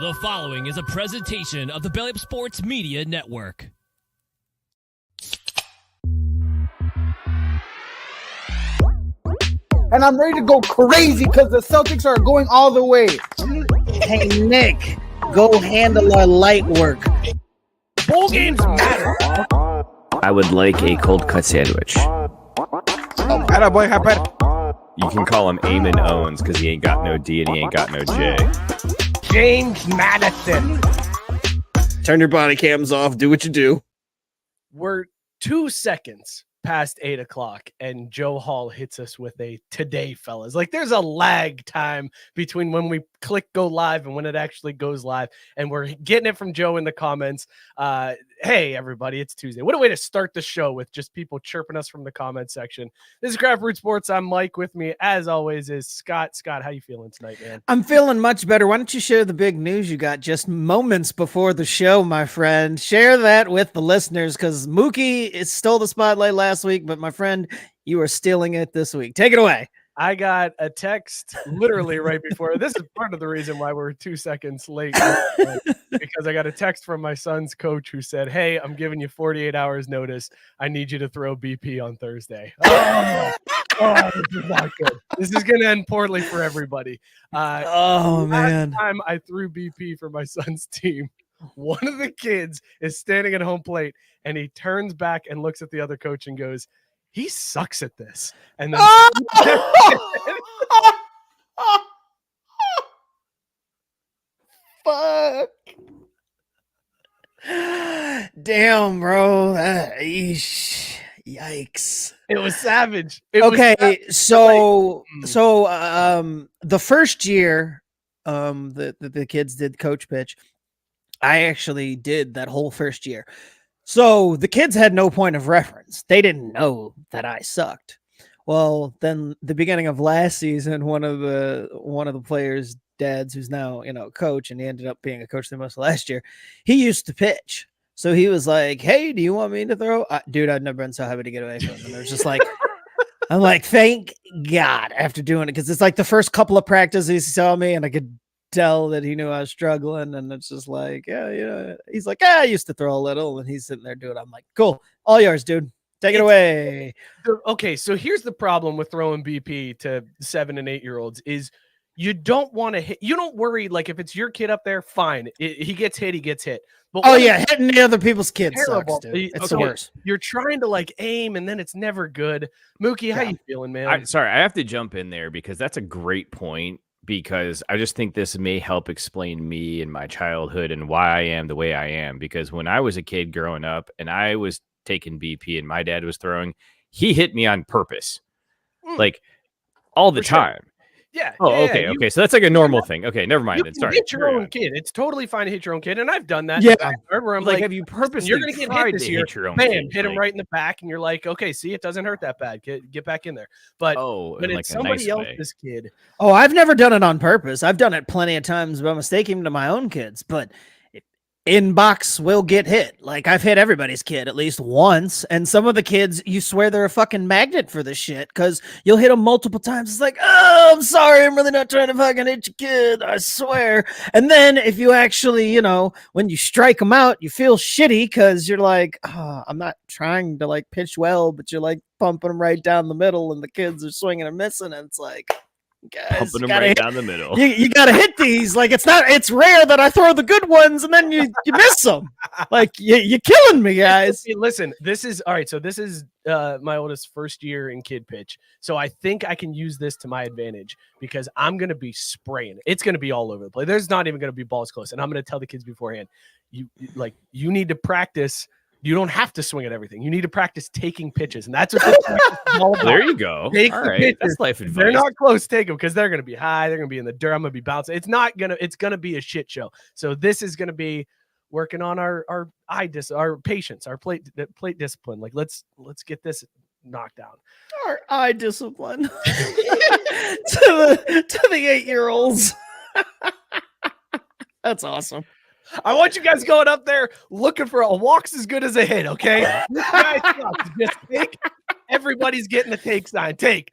The following is a presentation of the Belly Up Sports Media Network. And I'm ready to go crazy because the Celtics are going all the way. Hey, Nick, go handle our light work. Bowl games matter. I would like a cold cut sandwich. Oh, boy, You can call him Eamon Owens because he ain't got no D and he ain't got no J. James Madison. Turn your body cams off. Do what you do. We're 2 seconds past 8 o'clock and Joe Hall hits us with a today, fellas. Like there's a lag time between when we click go live and when it actually goes live. And we're getting it from Joe in the comments. Hey, everybody, it's Tuesday. What a way to start the show with just people chirping us from the comment section. This is Craft Root Sports. I'm Mike. With me, as always, is Scott. Scott, how you feeling tonight, man? I'm feeling much better. Why don't you share the big news you got just moments before the show, my friend? Share that with the listeners because Mookie stole the spotlight last week, but my friend, you are stealing it this week. Take it away. I got a text literally right before. This is part of the reason why we're 2 seconds late because I got a text from my son's coach who said, "Hey, I'm giving you 48 hours notice. I need you to throw BP on Thursday." Oh, this is not good. This is going to end poorly for everybody. Man. Last time I threw BP for my son's team, one of the kids is standing at home plate and he turns back and looks at the other coach and goes, "He sucks at this." And then fuck. Damn, bro. Yikes. it was savage. The first year the kids did coach pitch, I actually did that whole first year. So the kids had no point of reference. They didn't know that I sucked. Well, then the beginning of last season, one of the players' dads, who's now coach, and he ended up being a coach the most last year, he used to pitch. So he was like, "Hey, do you want me to throw?" Dude, I've never been so happy to get away from him. And it was just like, I'm like, thank God after doing it, because it's like the first couple of practices he saw me, and I could tell that he knew I was struggling, and it's just like, yeah, he's like, I used to throw a little, and he's sitting there doing it. I'm like, cool, all yours, dude. Take it away. Okay, so here's the problem with throwing BP to 7 and 8 year olds is you don't want to hit. You don't worry. Like if it's your kid up there, fine. He gets hit, he gets hit. But hitting the other people's kids terrible. sucks, dude. It's the worst. You're trying to like aim, and then it's never good. Mookie, how you feeling, man? I have to jump in there because that's a great point. Because I just think this may help explain me and my childhood and why I am the way I am. Because when I was a kid growing up and I was taking BP and my dad was throwing, he hit me on purpose, like all the time. Sure. Yeah. Oh, okay. Okay. So that's like a normal thing. Okay. Never mind. You Sorry. Hit your own kid. It's totally fine to hit your own kid. And I've done that. Yeah. Where I'm like, have you purposely you're going to get hit this year? Hit your own Bam, kid? hit him right in the back. And you're like, okay, see, it doesn't hurt that bad. Get back in there. But when it's somebody else's kid. Oh, I've never done it on purpose. I've done it plenty of times by mistake, even to my own kids. But inbox will get hit. Like I've hit everybody's kid at least once, and some of the kids, you swear they're a fucking magnet for this shit because you'll hit them multiple times. It's like, oh, I'm sorry, I'm really not trying to fucking hit your kid, I swear. And then if you actually, when you strike them out, you feel shitty because you're like, oh, I'm not trying to like pitch well, but you're like pumping them right down the middle, and the kids are swinging and missing, and it's like, guys, pumping them right down the middle. You gotta hit these. Like it's rare that I throw the good ones and then you miss them. Like you're killing me, guys. Listen, this is all right. So this is my oldest first year in kid pitch. So I think I can use this to my advantage because I'm gonna be spraying. It's gonna be all over the place. There's not even gonna be balls close. And I'm gonna tell the kids beforehand, you need to practice. You don't have to swing at everything. You need to practice taking pitches, and that's what this practice is all about. There you go. Take all the right, pitches. that's life advice. They're not close. Take them because they're going to be high. They're going to be in the dirt. I'm going to be bouncing. It's going to be a shit show. So this is going to be working on our patience, our plate discipline. Like let's get this knocked down. Our eye discipline to the 8-year-olds. That's awesome. I want you guys going up there looking for a walk's as good as a hit, okay? You guys just take. Everybody's getting a take sign. Take.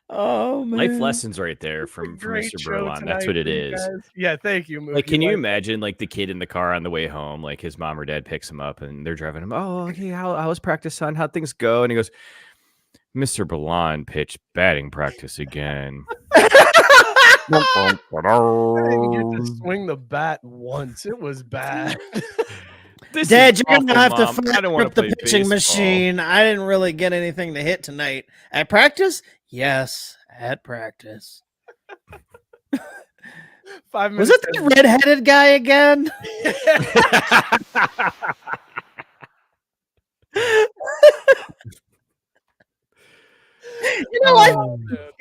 Oh Oh man. Life lessons right there from Great Mr. show Burlon. That's tonight what it for you is. guys. Yeah, thank you, Mookie. Like, can you imagine like the kid in the car on the way home, like his mom or dad picks him up and they're driving him. Oh, okay, how was practice, son? How'd things go? And he goes, Mr. Burlon pitched batting practice again. I didn't get to swing the bat once. It was bad. Dad, you're gonna have to I fire don't want up to the play pitching baseball. machine. I didn't really get anything to hit tonight. At practice? Yes, at practice. 5 Was minutes. it the redheaded guy again? You know, I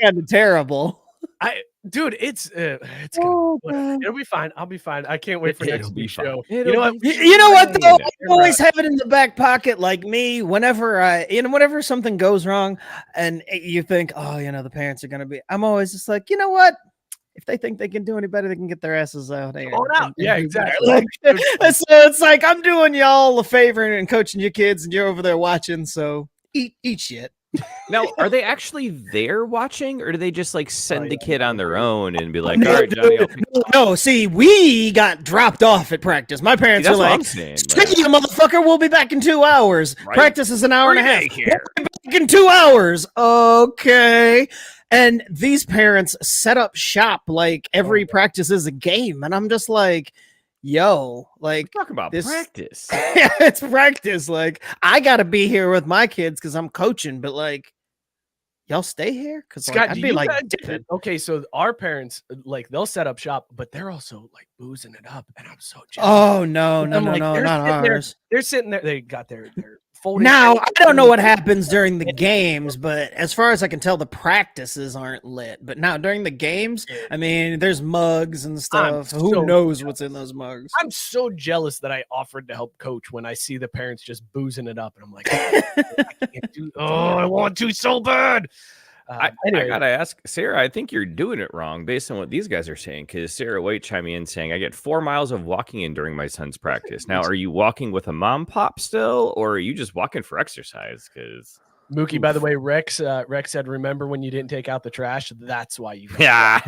kind of terrible. Dude, it's gonna, Oh, it'll be fine. I'll be fine. I can't wait for It'll next be week's fine. show. It'll You know what? be You know what though? I You're always have it in the back pocket, like me. Whenever something goes wrong, and you think, oh, the parents are gonna be. I'm always just like, you know what? If they think they can do any better, they can get their asses out there. Yeah, exactly. Like, so it's like I'm doing y'all a favor and coaching your kids, and you're over there watching. So eat shit. Now, are they actually there watching, or do they just like send the yeah. kid on their own and be like, all right, Johnny, I'll pick No, see, we got dropped off at practice. My parents that's were what I'm like, saying. "Stay, you motherfucker, we'll be back in 2 hours. Right. Practice is an hour and a half. Daycare. We'll be back in 2 hours." Okay. And these parents set up shop like every practice is a game. And I'm just like, yo, like, Talk about this- practice. it's practice. Like, I got to be here with my kids because I'm coaching, but like, y'all stay here? Because Scott, I'd do be you like, guys- dipping. okay, so our parents, like, they'll set up shop, but they're also like boozing it up, and I'm so jealous. Oh, no, I'm no, no, like, no, they're not sitting there- ours. They're sitting there. They got their folding. Now, I don't know what happens during the games, but as far as I can tell, the practices aren't lit. But now during the games, I mean, there's mugs and stuff. so Who knows what's in those mugs? I'm so jealous that I offered to help coach when I see the parents just boozing it up, and I'm like, I can't do. Oh, I want to so bad. I Anyway, gotta ask Sarah. I think you're doing it wrong based on what these guys are saying. Because Sarah White chiming in saying, "I get 4 miles of walking in during my son's practice." Now, are you walking with a mom pop still, or are you just walking for exercise? Because Mookie, by the way, Rex said, "Remember when you didn't take out the trash? That's why you." yeah,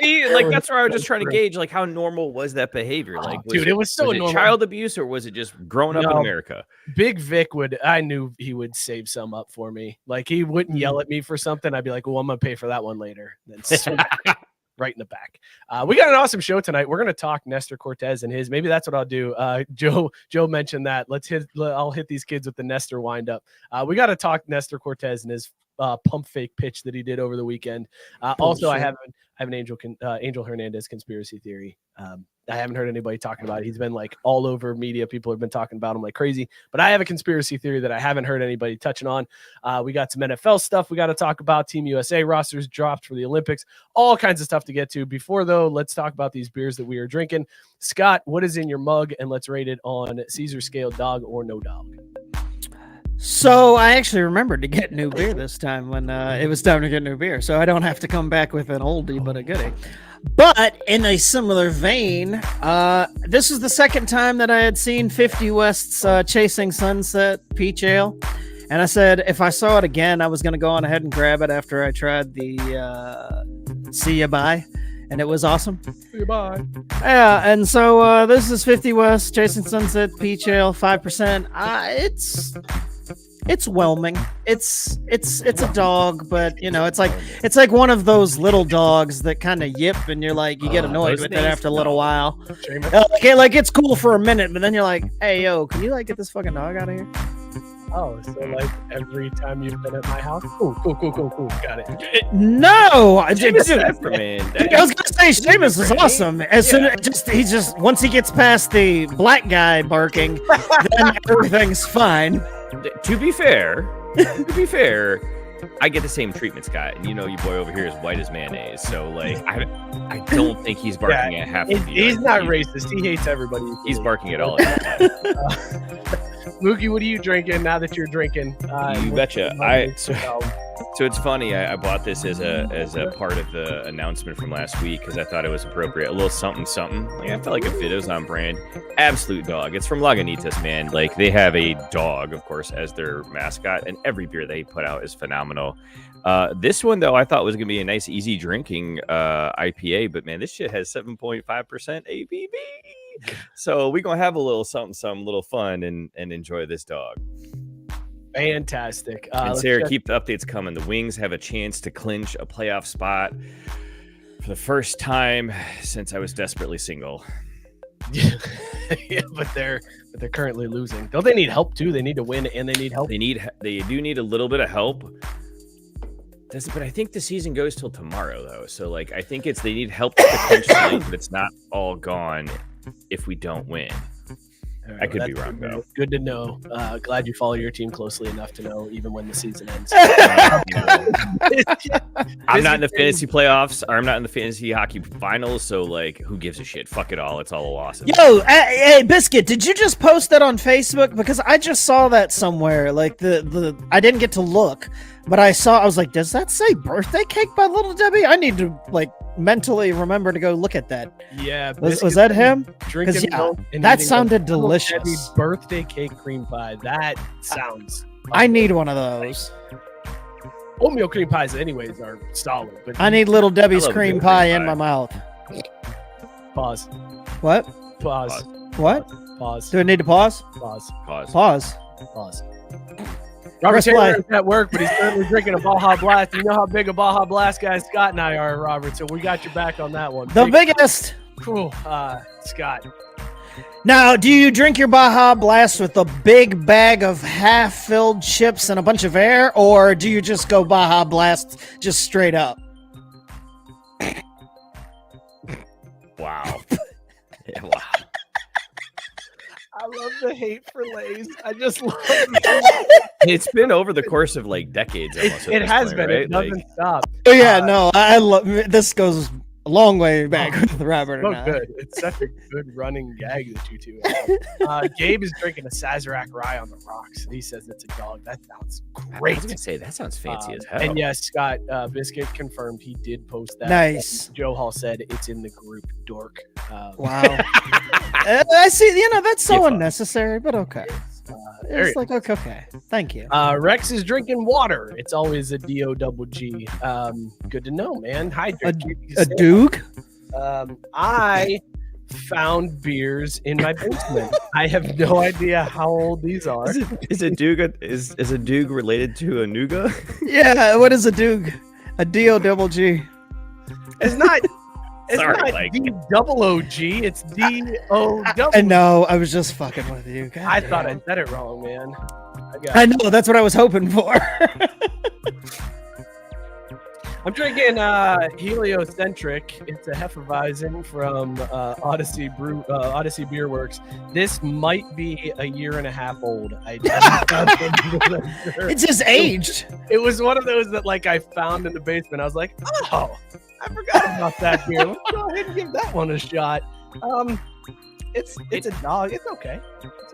See, like that's where I was just trying to gauge, like how normal was that behavior? Like, dude, it was so was it normal. child abuse, or was it just growing up in No. America? Big Vic I knew he would save some up for me. Like he wouldn't yell at me for something. I'd be like, well, I'm going to pay for that one later. Then right in the back. We got an awesome show tonight. We're going to talk Nestor Cortes and his, maybe that's what I'll do. Joe mentioned that. I'll hit these kids with the Nestor wind up. We got to talk Nestor Cortes and his pump fake pitch that he did over the weekend. Also, I have an Angel Hernandez conspiracy theory. I haven't heard anybody talking about it. He's been like all over media. People have been talking about him like crazy, but I have a conspiracy theory that I haven't heard anybody touching on. We got some NFL stuff we got to talk about. Team USA rosters dropped for the Olympics, all kinds of stuff to get to. Before though, let's talk about these beers that we are drinking. Scott, what is in your mug? And let's rate it on Caesar scale, dog or no dog. So I actually remembered to get new beer this time when it was time to get new beer. So I don't have to come back with an oldie, but a goodie. But in a similar vein, this is the second time that I had seen 50 West's Chasing Sunset Peach Ale. And I said, if I saw it again, I was going to go on ahead and grab it after I tried the See Ya Bye. And it was awesome. Goodbye. Yeah, and so this is 50 West Chasing Sunset Peach Ale, 5%. It's whelming. It's a dog, but it's like one of those little dogs that kind of yip, and you're like, you get annoyed with it after a little while. Okay, like it's cool for a minute, but then you're like, hey yo, can you like get this fucking dog out of here? Oh, so like every time you've been at my house? Cool. Got it. No, I was Peppermint. gonna say Seamus is awesome. As soon as he's just once he gets past the black guy barking, then everything's fine. To be fair, I get the same treatment, Scott. And your boy over here is white as mayonnaise. So like, I don't think he's barking at half of you. He's not racist. He hates everybody. He's barking at all. Mookie, what are you drinking now that you're drinking? You betcha. So it's funny. I bought this as a part of the announcement from last week because I thought it was appropriate. A little something. Like, I felt like it was on brand. Absolute dog. It's from Lagunitas, man. Like, they have a dog, of course, as their mascot, and every beer they put out is phenomenal. This one, though, I thought was going to be a nice, easy drinking IPA, but man, this shit has 7.5% ABV. So we're going to have a little something, little fun and enjoy this dog. Fantastic. And Sarah, keep the updates coming. The Wings have a chance to clinch a playoff spot for the first time since I was desperately single. Yeah, but they're currently losing. Don't they need help too? They need to win and they need help. They do need a little bit of help. But I think the season goes till tomorrow though. So like I think they need help to clinch the league, but it's not all gone if we don't win. Right, I could be wrong, though. Good to know. Glad you follow your team closely enough to know even when the season ends. I'm not in the fantasy playoffs, or I'm not in the fantasy hockey finals, so, like, who gives a shit? Fuck it all. It's all a loss. Yo, hey, Biscuit, did you just post that on Facebook? Because I just saw that somewhere. Like, I didn't get to look, but I was like, does that say birthday cake by Little Debbie? I need to, like, mentally remember to go look at that. Yeah. Was that him? Drinking milk and that eating sounded a delicious. Birthday cake cream pie. That sounds. I need one of those. Oatmeal cream pies, anyways, are solid. But I need Little Debbie's cream pie in my mouth. Pause. What? Pause. What? Pause. Do I need to pause? Pause. Pause. Robert Taylor is at work, but he's currently drinking a Baja Blast. You know how big a Baja Blast guy Scott and I are, Robert, so we got your back on that one. The biggest. Cool. Scott. Now, do you drink your Baja Blast with a big bag of half-filled chips and a bunch of air, or do you just go Baja Blast just straight up? Wow. Yeah, wow. I love the hate for Lay's. I just love It's been over the course of like decades. It has been. Right? It doesn't stop. Oh yeah, no, I love this. Goes a long way back with Robert. So good. It's such a good running gag that you two have. Gabe is drinking a Sazerac Rye on the rocks. He says it's a dog. That sounds great. I was gonna say that sounds fancy as hell. And yes, Scott Biscuit confirmed he did post that. Nice. Joe Hall said it's in the group. Dork. Wow. I see. You know that's so unnecessary, but okay. It's like okay. Thank you. Rex is drinking water. It's always a D-O-double-G. Good to know, man. Hydrate. A Duke? I found beers in my basement. I have no idea how old these are. Is a Duke is a Duke related to a Nuga? Yeah. What is a Duke? A D-O-double-G. It's not. It's Sorry, not like D-double-O-G. It's D-O-double. I know. I was just fucking with you. God I damn. thought I said it wrong, man. I know. That's what I was hoping for. I'm drinking Heliocentric. It's a Hefeweizen from Odyssey Beer Works. This might be a year and a half old. It's just aged. It was one of those that like I found in the basement. I was like, oh, I forgot about that beer. Let's go ahead and give that one a shot. It's a dog. It's okay.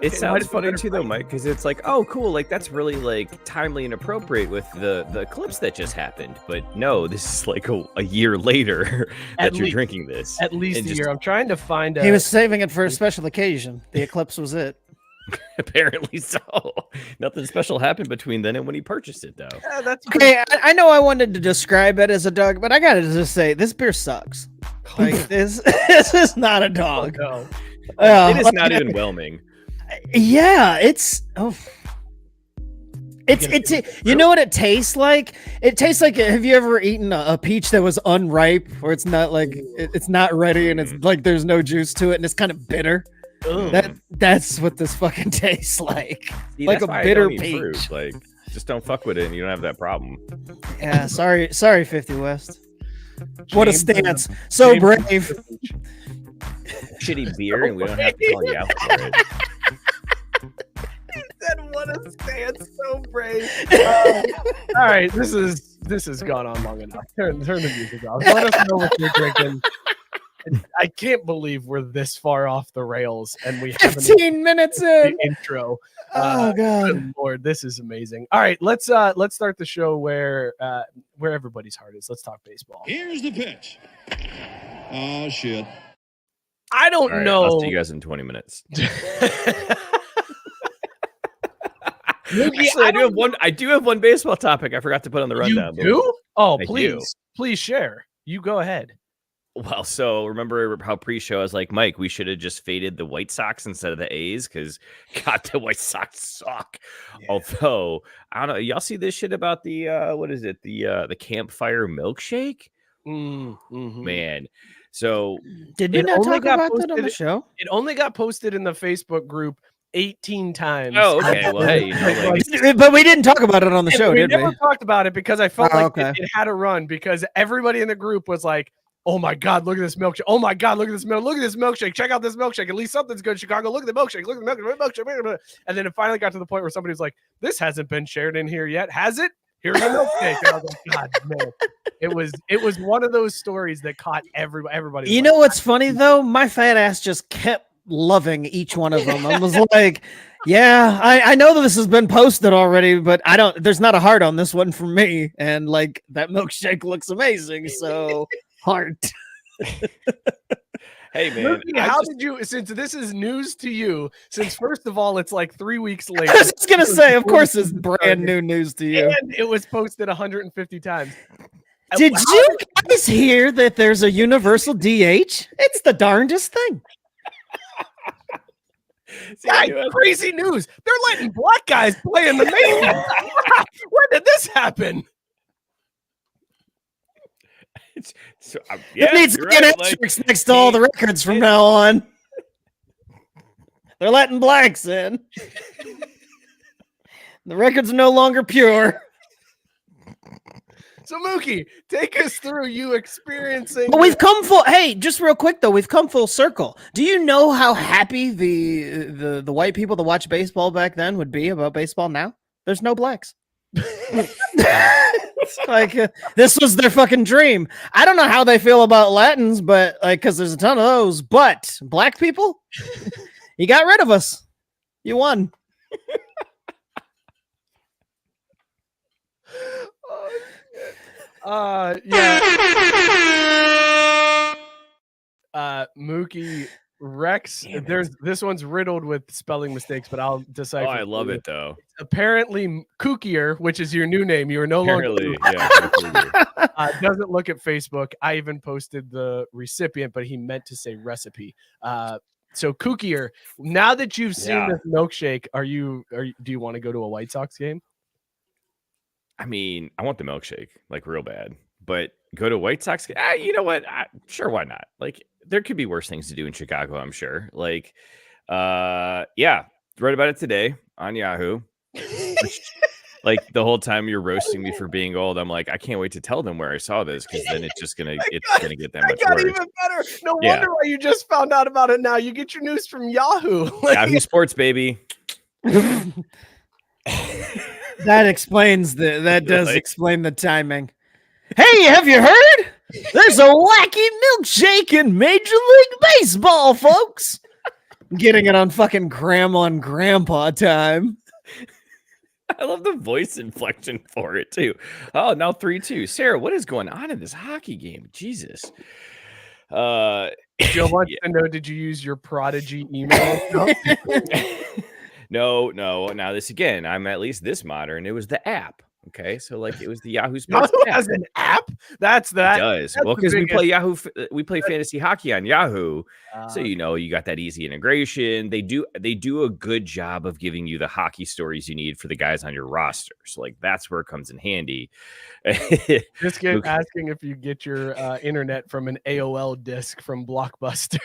It sounds funny too, though, Mike, because it's like, oh, cool, like that's really like timely and appropriate with the eclipse that just happened. But no, this is like a year later that you're drinking this. At least a year. I'm trying to find. He was saving it for a special occasion. The eclipse was it. Apparently so. Nothing special happened between then and when he purchased it, though. Yeah, that's okay. I know I wanted to describe it as a dog, but I gotta just say this beer sucks. Like this is not a dog. Oh, no. It is not even whelming. Yeah, it's you know what it tastes like? It tastes like, have you ever eaten a peach that was unripe, or it's not like it's not ready and it's like there's no juice to it and it's kind of bitter? That's what this fucking tastes like. See, like a bitter peach. Fruit. Like, just don't fuck with it and you don't have that problem. Yeah, sorry 50 West. What a stance. So brave. Shitty beer and we don't have to call you out for it. He said, what a stance, so brave. All right, this has gone on long enough. Turn the music off. Let us know what you're drinking. I can't believe we're this far off the rails and we 15 minutes in the intro. Oh god. Good Lord, this is amazing. All right, let's start the show where everybody's heart is. Let's talk baseball. Here's the pitch. Oh shit. I don't know. I'll see you guys in 20 minutes. Actually, I do have one baseball topic I forgot to put on the rundown. You do? Oh, I please share. You go ahead. Well, so remember how pre-show I was like, Mike, we should have just faded the White Sox instead of the A's because God, the White Sox suck. Yeah. Although I don't know, y'all see this shit about the what is it? The campfire milkshake? Mm-hmm. Man. So did you not talk about that on the show? It only got posted in the Facebook group 18 times. Oh, okay. Well, hey, but we didn't talk about it on the show, did we? We never talked about it because I felt it had a run because everybody in the group was like, oh my God, look at this milkshake. Oh my God, look at this milkshake. Check out this milkshake. At least something's good, Chicago. Look at the milkshake. Look at the milkshake. And then it finally got to the point where somebody was like, this hasn't been shared in here yet. Has it? Here's a milkshake. And I was like, God, man. It was one of those stories that caught everybody. You know what's funny though? My fat ass just kept loving each one of them. I was like, yeah, I know that this has been posted already, but there's not a heart on this one for me. And like that milkshake looks amazing. So heart. Hey man, how did you, since this is news to you, since first of all it's like 3 weeks later. I was just gonna say, of course it's brand new news to you. And it was posted 150 times. Did you guys hear that there's a universal DH? It's the darndest thing. Crazy news. They're letting black guys play in the majors. When did this happen? So, it needs to get asterisks next to all the records from now on. They're letting blacks in. The records are no longer pure. So Mookie, take us through you experiencing. But we've come full. Hey, just real quick though, we've come full circle. Do you know how happy the white people that watch baseball back then would be about baseball now? There's no blacks. It's like this was their fucking dream. I don't know how they feel about Latins, but like because there's a ton of those. But black people, you got rid of us. You won. Mookie Rex. This one's riddled with spelling mistakes, but I'll decipher. Oh, I love it though. It's apparently Kookier, which is your new name. You are no longer. Doesn't look at Facebook. I even posted the recipient, but he meant to say recipe. So Kookier, now that you've seen this milkshake, do you want to go to a White Sox game? I mean, I want the milkshake like real bad, but go to White Sox. You know what? Sure, why not? Like, there could be worse things to do in Chicago, I'm sure. Like, read about it today on Yahoo. Like the whole time you're roasting me for being old, I'm like, I can't wait to tell them where I saw this because then it's gonna get that much worse. Even better. No wonder why you just found out about it now. You get your news from Yahoo. Yahoo Sports, baby. That explains that does explain the timing. Hey, have you heard? There's a wacky milkshake in Major League Baseball, folks. Getting it on fucking grandma and grandpa time. I love the voice inflection for it too. Oh, now 3-2. Sarah, what is going on in this hockey game? Jesus. Joe wants to know, did you use your Prodigy email? No. Now this again, I'm at least this modern. It was the app. Okay, so like it was the Yahoo Sports Yahoo has an app. That's that. It does. Well, because we play Yahoo, we play fantasy hockey on Yahoo, so you got that easy integration. They do a good job of giving you the hockey stories you need for the guys on your roster. So like that's where it comes in handy. Just asking if you get your internet from an AOL disc from Blockbuster.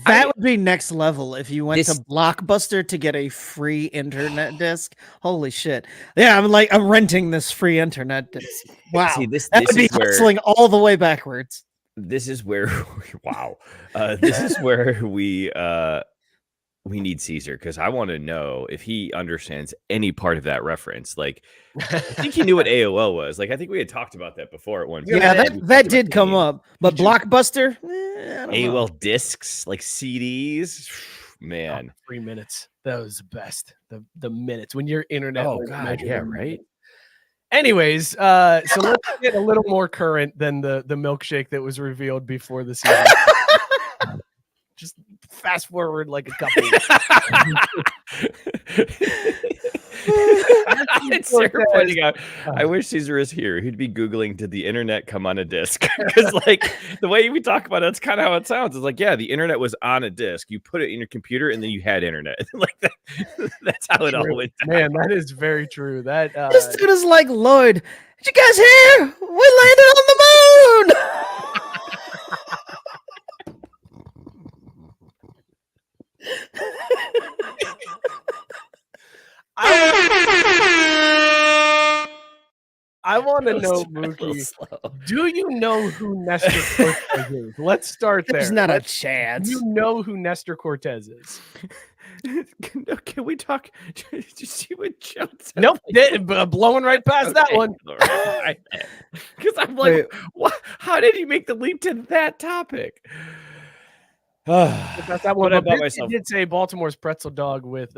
That would be next level if you went to Blockbuster to get a free internet disc. Holy shit! Yeah, I'm renting this free internet disc. Wow, that would be hustling all the way backwards. This is where, wow, this is where we we need Caesar because I want to know if he understands any part of that reference. Like, I think he knew what AOL was. Like, I think we had talked about that before at one point. Yeah, that did come up. But Blockbuster, I don't know. AOL discs, like CDs, man. 3 minutes. That was the best. The minutes when your internet. Oh God, yeah, right. Anyways, so let's get a little more current than the milkshake that was revealed before the season. Just fast forward like a couple It's Sarah pointing out, I wish Caesar was here. He'd be Googling, did the internet come on a disc? Because like the way we talk about it, that's kind of how it sounds. It's like, yeah, the internet was on a disc. You put it in your computer and then you had internet. Like that, that's how it all went down. Man, that is very true. That this dude is like, Lloyd, did you guys hear? We landed on the moon. I want to know, Mookie, do you know who Nestor Cortes is? Let's start there. There's not a chance. You know who Nestor Cortes is? Can we talk? Did you see what Joe said? Nope, blowing right past that one. Because I'm like, what? How did he make the leap to that topic? That's that one. But I But bought myself. I did say Baltimore's pretzel dog with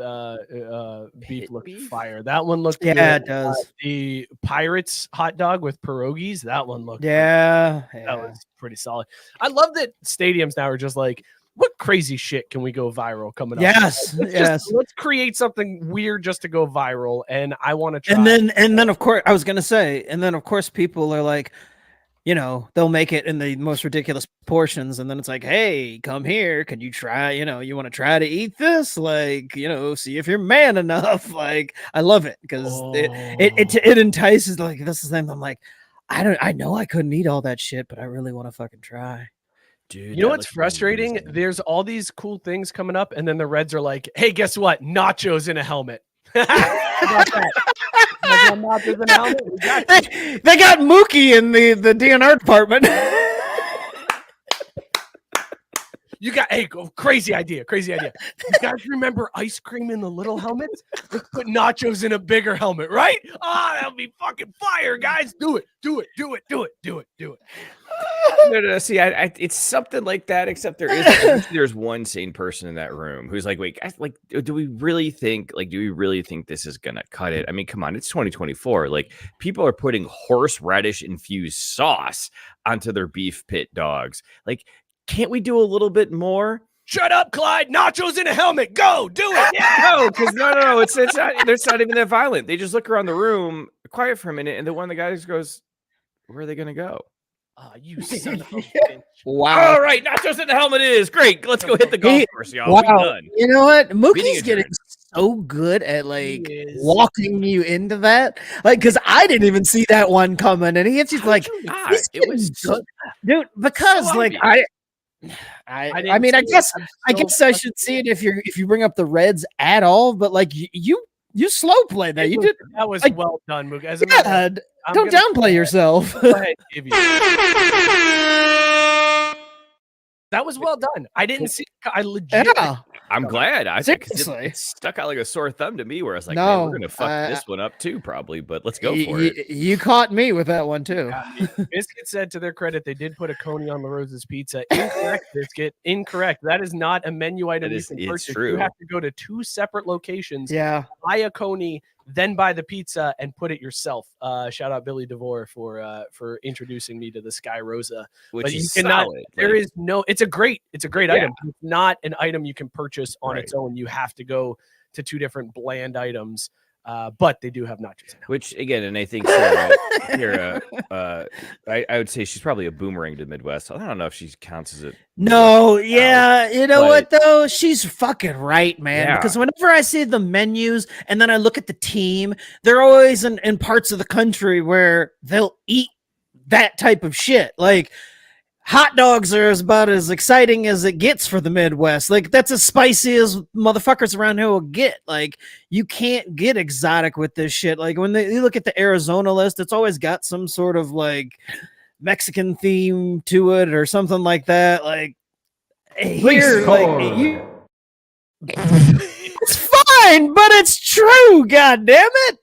beef looked fire. That one looked Yeah, good. it does. The Pirates hot dog with pierogies, that one looked Yeah, that was pretty solid. I love that stadiums now are just like, what crazy shit can we go viral coming up? Yes, Let's create something weird just to go viral, and I want to try. And then of course I was gonna say, and then of course people are like, you know, they'll make it in the most ridiculous portions, and then it's like, hey, come here, can you try? You know, you want to try to eat this? Like, you know, see if you're man enough. Like, I love it because it entices. Like, this is them. I'm like, I know I couldn't eat all that shit, but I really want to fucking try. Dude, you know what's frustrating? There's all these cool things coming up, and then the Reds are like, hey, guess what? Nachos in a helmet. How about that? They got Mookie in the DNR department. You got crazy idea. You guys remember ice cream in the little helmets? Let's put nachos in a bigger helmet, right? That'll be fucking fire, guys. Do it. No. See, it's something like that. Except there's one sane person in that room who's like, wait, guys, like, do we really think this is gonna cut it? I mean, come on, it's 2024. Like, people are putting horseradish infused sauce onto their beef pit dogs. Like, can't we do a little bit more? Shut up, Clyde. Nachos in a helmet. Go, do it. Yeah. No, because no. It's not even that violent. They just look around the room, quiet for a minute, and then one of the guys goes, "Where are they gonna go?" You son of a bitch. Wow. All right, nachos in the helmet is great. Let's go hit the golf course, y'all. Wow. We done. You know what? Meeting Mookie's getting adjourned. so good at like walking you into that. Like, because I didn't even see that one coming, and he's just like, It was good. Dude, because so like obvious. I mean, I guess I should see it if you bring up the Reds at all, but like you slow play that. You did that was like, well done, Mookie. As don't downplay yourself. Go ahead, give you. That was well done. I didn't see. I legit. Yeah. I'm glad. I think Seriously. it stuck out like a sore thumb to me, where I was like, No, man, we're gonna fuck this one up too, probably. But let's go for it. You caught me with that one too. Biscuit said, to their credit, they did put a Coney on LaRosa's pizza. Incorrect, Biscuit. Incorrect. That is not a menu item you can purchase. True. You have to go to 2 separate locations. Yeah. Buy a Coney, then buy the pizza and put it yourself. Shout out Billy DeVore for introducing me to the Sky Rosa. Which but is you cannot. solid. There is no. It's a great Yeah. item. It's not an item you can purchase on Right. its own. You have to go to 2 different bland items. But they do have nachos. Which again, and I think Sarah, I would say she's probably a boomerang to the Midwest. I don't know if she counts as a No, yeah, you know but- what though? She's fucking right, man. Yeah. Because whenever I see the menus and then I look at the team, they're always in parts of the country where they'll eat that type of shit. Like, hot dogs are about as exciting as it gets for the Midwest. Like, that's as spicy as motherfuckers around here will get. Like, you can't get exotic with this shit. Like, when you look at the Arizona list, it's always got some sort of like Mexican theme to it or something like that. Like, here, like, It's fine, but it's true. God damn it!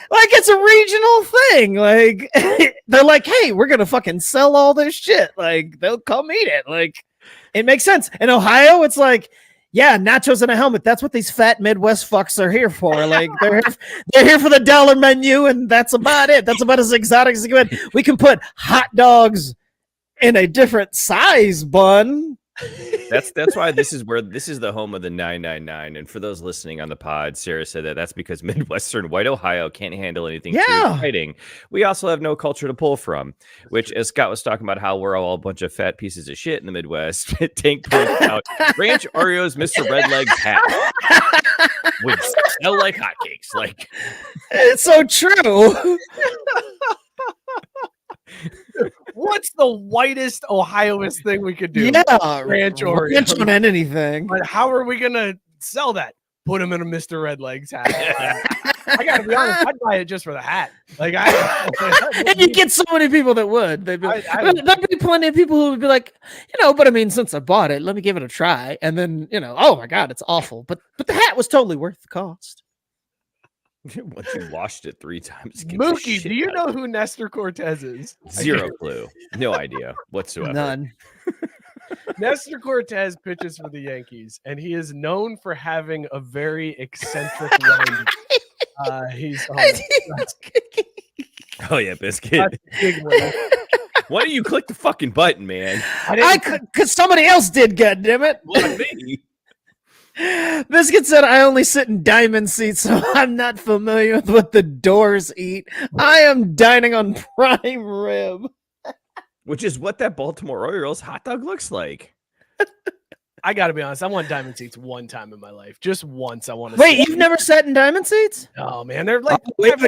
Like it's a regional thing. Like they're like, hey, we're gonna fucking sell all this shit. Like they'll come eat it. Like it makes sense. In Ohio, it's like, yeah, nachos and a helmet. That's what these fat Midwest fucks are here for. Like they're here for the dollar menu, and that's about it. That's about as exotic as it can be. We can put hot dogs in a different size bun. That's why this is the home of the 999. And for those listening on the pod, Sarah said that's because Midwestern white Ohio can't handle anything too exciting. We also have no culture to pull from, which, as Scott was talking about, how we're all a bunch of fat pieces of shit in the Midwest. Tank points out Ranch Oreos, Mr. Redleg's hat would sell like hotcakes. Like it's so true. What's the whitest Ohioist thing we could do? Yeah, Ranch Oreo. Ranch on anything. But how are we gonna sell that? Put him in a Mr. Redleg's hat. I gotta be honest, I'd buy it just for the hat. Like and you get so many people that would. There'd be plenty of people who would be like, but I mean, since I bought it, let me give it a try. And then, oh my God, it's awful. But the hat was totally worth the cost. Once you washed it 3 times. Mookie, do you know who Nestor Cortes is? Zero clue. No idea whatsoever. None. Nestor Cortes pitches for the Yankees, and he is known for having a very eccentric way. He's oh yeah, Biscuit. Why don't you click the fucking button, man? Because somebody else did, goddammit. What, me? Biscuit said, I only sit in diamond seats, so I'm not familiar with what the Doors eat. I am dining on prime rib. Which is what that Baltimore Orioles hot dog looks like. I gotta be honest, I want diamond seats one time in my life. Just once I want to. Wait, you've never sat in diamond seats? Oh man, they're like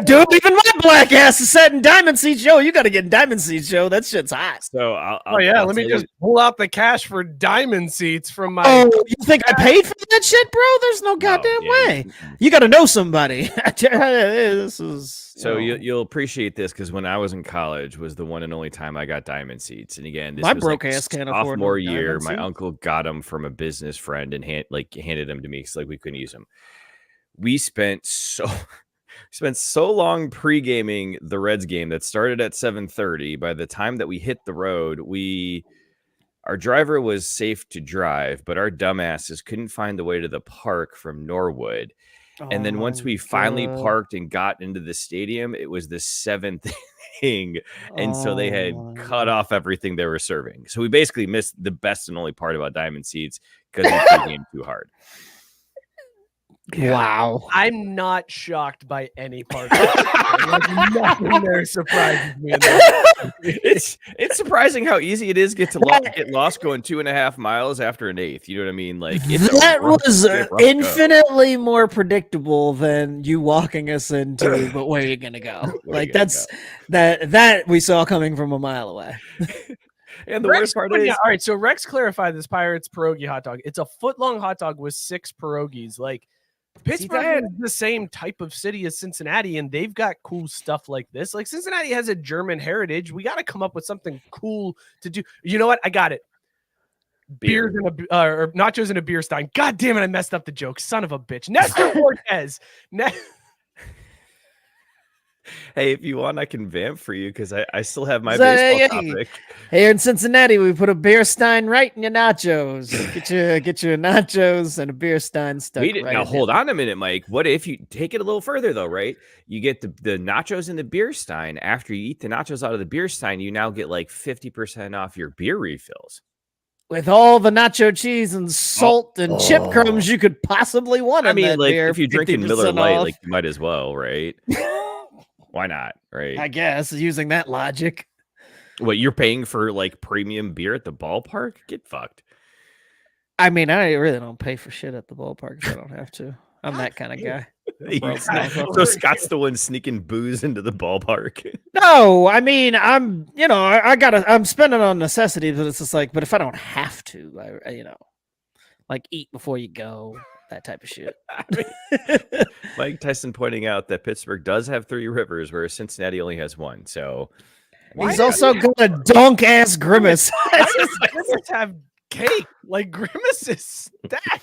dude, even my black ass is sat in diamond seats. Yo, you gotta get in diamond seats, yo. That shit's hot. So let me just pull out the cash for diamond seats from my. Oh, you think I paid for that shit, bro? There's no goddamn way. You gotta know somebody. This is. So you'll appreciate this because when I was in college was the one and only time I got diamond seats. And again, this my was broke ass can't afford sophomore year. My seats. uncle got them from a business friend and handed them to me because we couldn't use them. We spent so long pre-gaming the Reds game that started at 7:30. By the time that we hit the road, our driver was safe to drive, but our dumbasses couldn't find the way to the park from Norwood. And then once we finally parked and got into the stadium, it was the 7th inning. And so they had cut off everything they were serving. So we basically missed the best and only part about diamond seats because we played the game too hard. Wow. I'm not shocked by any part of it. Nothing there surprises me. It's surprising how easy it is get lost going 2.5 miles after an eighth. You know what I mean? Like that was infinitely more predictable than you walking us into, but where are you gonna go? Like that we saw coming from a mile away. And the worst part is, all right. So Rex clarified this Pirates pierogi hot dog. It's a foot-long hot dog with 6 pierogies. Like Pittsburgh is the same type of city as Cincinnati, and they've got cool stuff like this. Like Cincinnati has a German heritage. We got to come up with something cool to do. You know what? I got it. Beers in or nachos in a beer stein. God damn it! I messed up the joke. Son of a bitch. Nestor Cortes. Hey, if you want, I can vamp for you because I still have my baseball topic. Here in Cincinnati, we put a beer stein right in your nachos. Get your nachos and a beer stein stuck. Now hold on a minute, Mike. What if you take it a little further though, right? You get the nachos in the beer stein. After you eat the nachos out of the beer stein, you now get like 50% off your beer refills. With all the nacho cheese and salt and chip crumbs you could possibly want. I mean, like beer, if you're drinking Miller Lite, off. like you might as well, right? Why not? Right. I guess using that logic. What, you're paying for like premium beer at the ballpark? Get fucked. I mean, I really don't pay for shit at the ballpark if I don't have to. I'm that kind of guy. So Scott's the one sneaking booze into the ballpark. No, I mean, I'm spending on necessities, but it's just like, but if I don't have to, like eat before you go. That type of shit. I mean, Mike Tyson pointing out that Pittsburgh does have 3 rivers, whereas Cincinnati only has 1. So he's also got a donk ass grimace. Rivers have cake. Like Grimace's stack.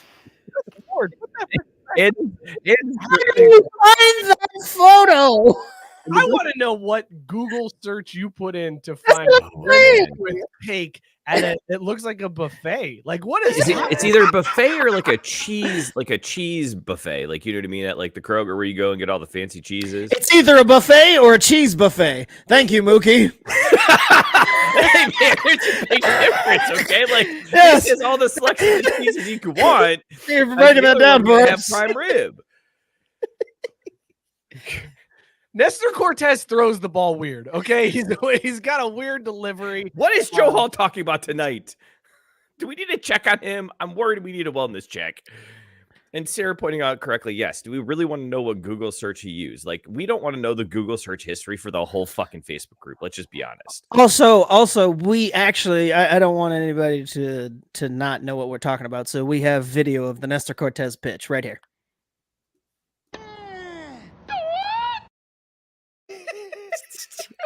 Lord, what the It's How do you find that photo? I want to know what Google search you put in to find man. with cake at it looks like a buffet. Like what is that? it's either a buffet or like a cheese buffet. Like, you know what I mean? At like the Kroger where you go and get all the fancy cheeses. It's either a buffet or a cheese buffet. Thank you, Mookie. Hey man, there's a big difference, okay? Like, Yes. this is all the selection of cheeses you could want. Thank you for breaking that down for Have us. prime rib. Nestor Cortes throws the ball weird. Okay, he's got a weird delivery. What is Joe Hall talking about tonight? Do we need to check on him? I'm worried we need a wellness check. And Sarah pointing out correctly, yes. Do we really want to know what Google search he used? Like, we don't want to know the Google search history for the whole fucking Facebook group. Let's just be honest. Also, we actually, I don't want anybody to not know what we're talking about. So we have video of the Nestor Cortes pitch right here.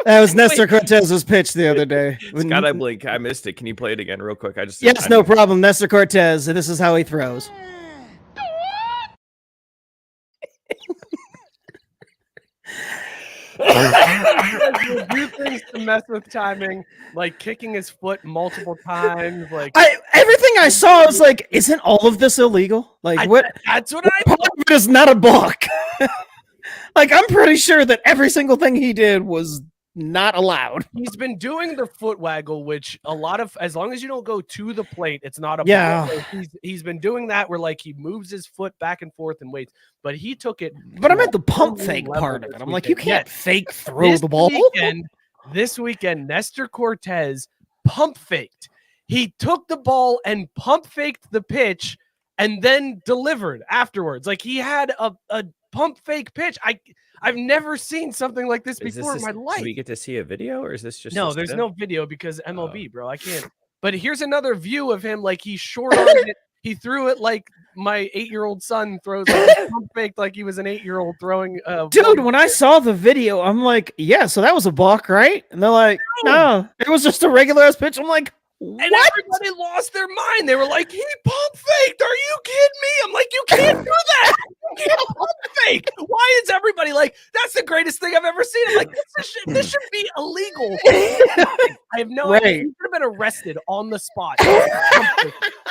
That was Nestor Cortez's pitch the other day. Scott, I blink. I missed it. Can you play it again real quick? Yes, no problem. Nestor Cortes. This is how he throws. He'll do things to mess with timing, like kicking his foot multiple times. Like Everything I saw was like, isn't all of this illegal? Like what? That's what I Part of it is not a book. Like I'm pretty sure that every single thing he did was not allowed. He's been doing the foot waggle, which a lot of, as long as you don't go to the plate, it's not a Yeah. ball. He's been doing that where like he moves his foot back and forth and waits, but he took it. But I'm to at the a pump whole fake level part of this it. I'm like, you weekend. can't fake throw the ball. This weekend, Nestor Cortes pump faked. He took the ball and pump faked the pitch and then delivered afterwards. Like he had a pump fake pitch. I've never seen something like this before in my life. Do we get to see a video, or is this just no? There's no video because MLB, bro. I can't. But here's another view of him. Like he short armed it. He threw it like my 8-year-old son throws. Like, pump faked like he was an 8-year-old throwing. Dude, when I saw the video, I'm like, yeah, so that was a balk, right? And they're like, no, it was just a regular ass pitch. I'm like, and what? everybody lost their mind. They were like, he pump faked. Are you kidding me? I'm like, you can't do that. You can't pump fake. Why is everybody like, that's the greatest thing I've ever seen? I'm like, this should be illegal. I have no idea. He should have been arrested on the spot.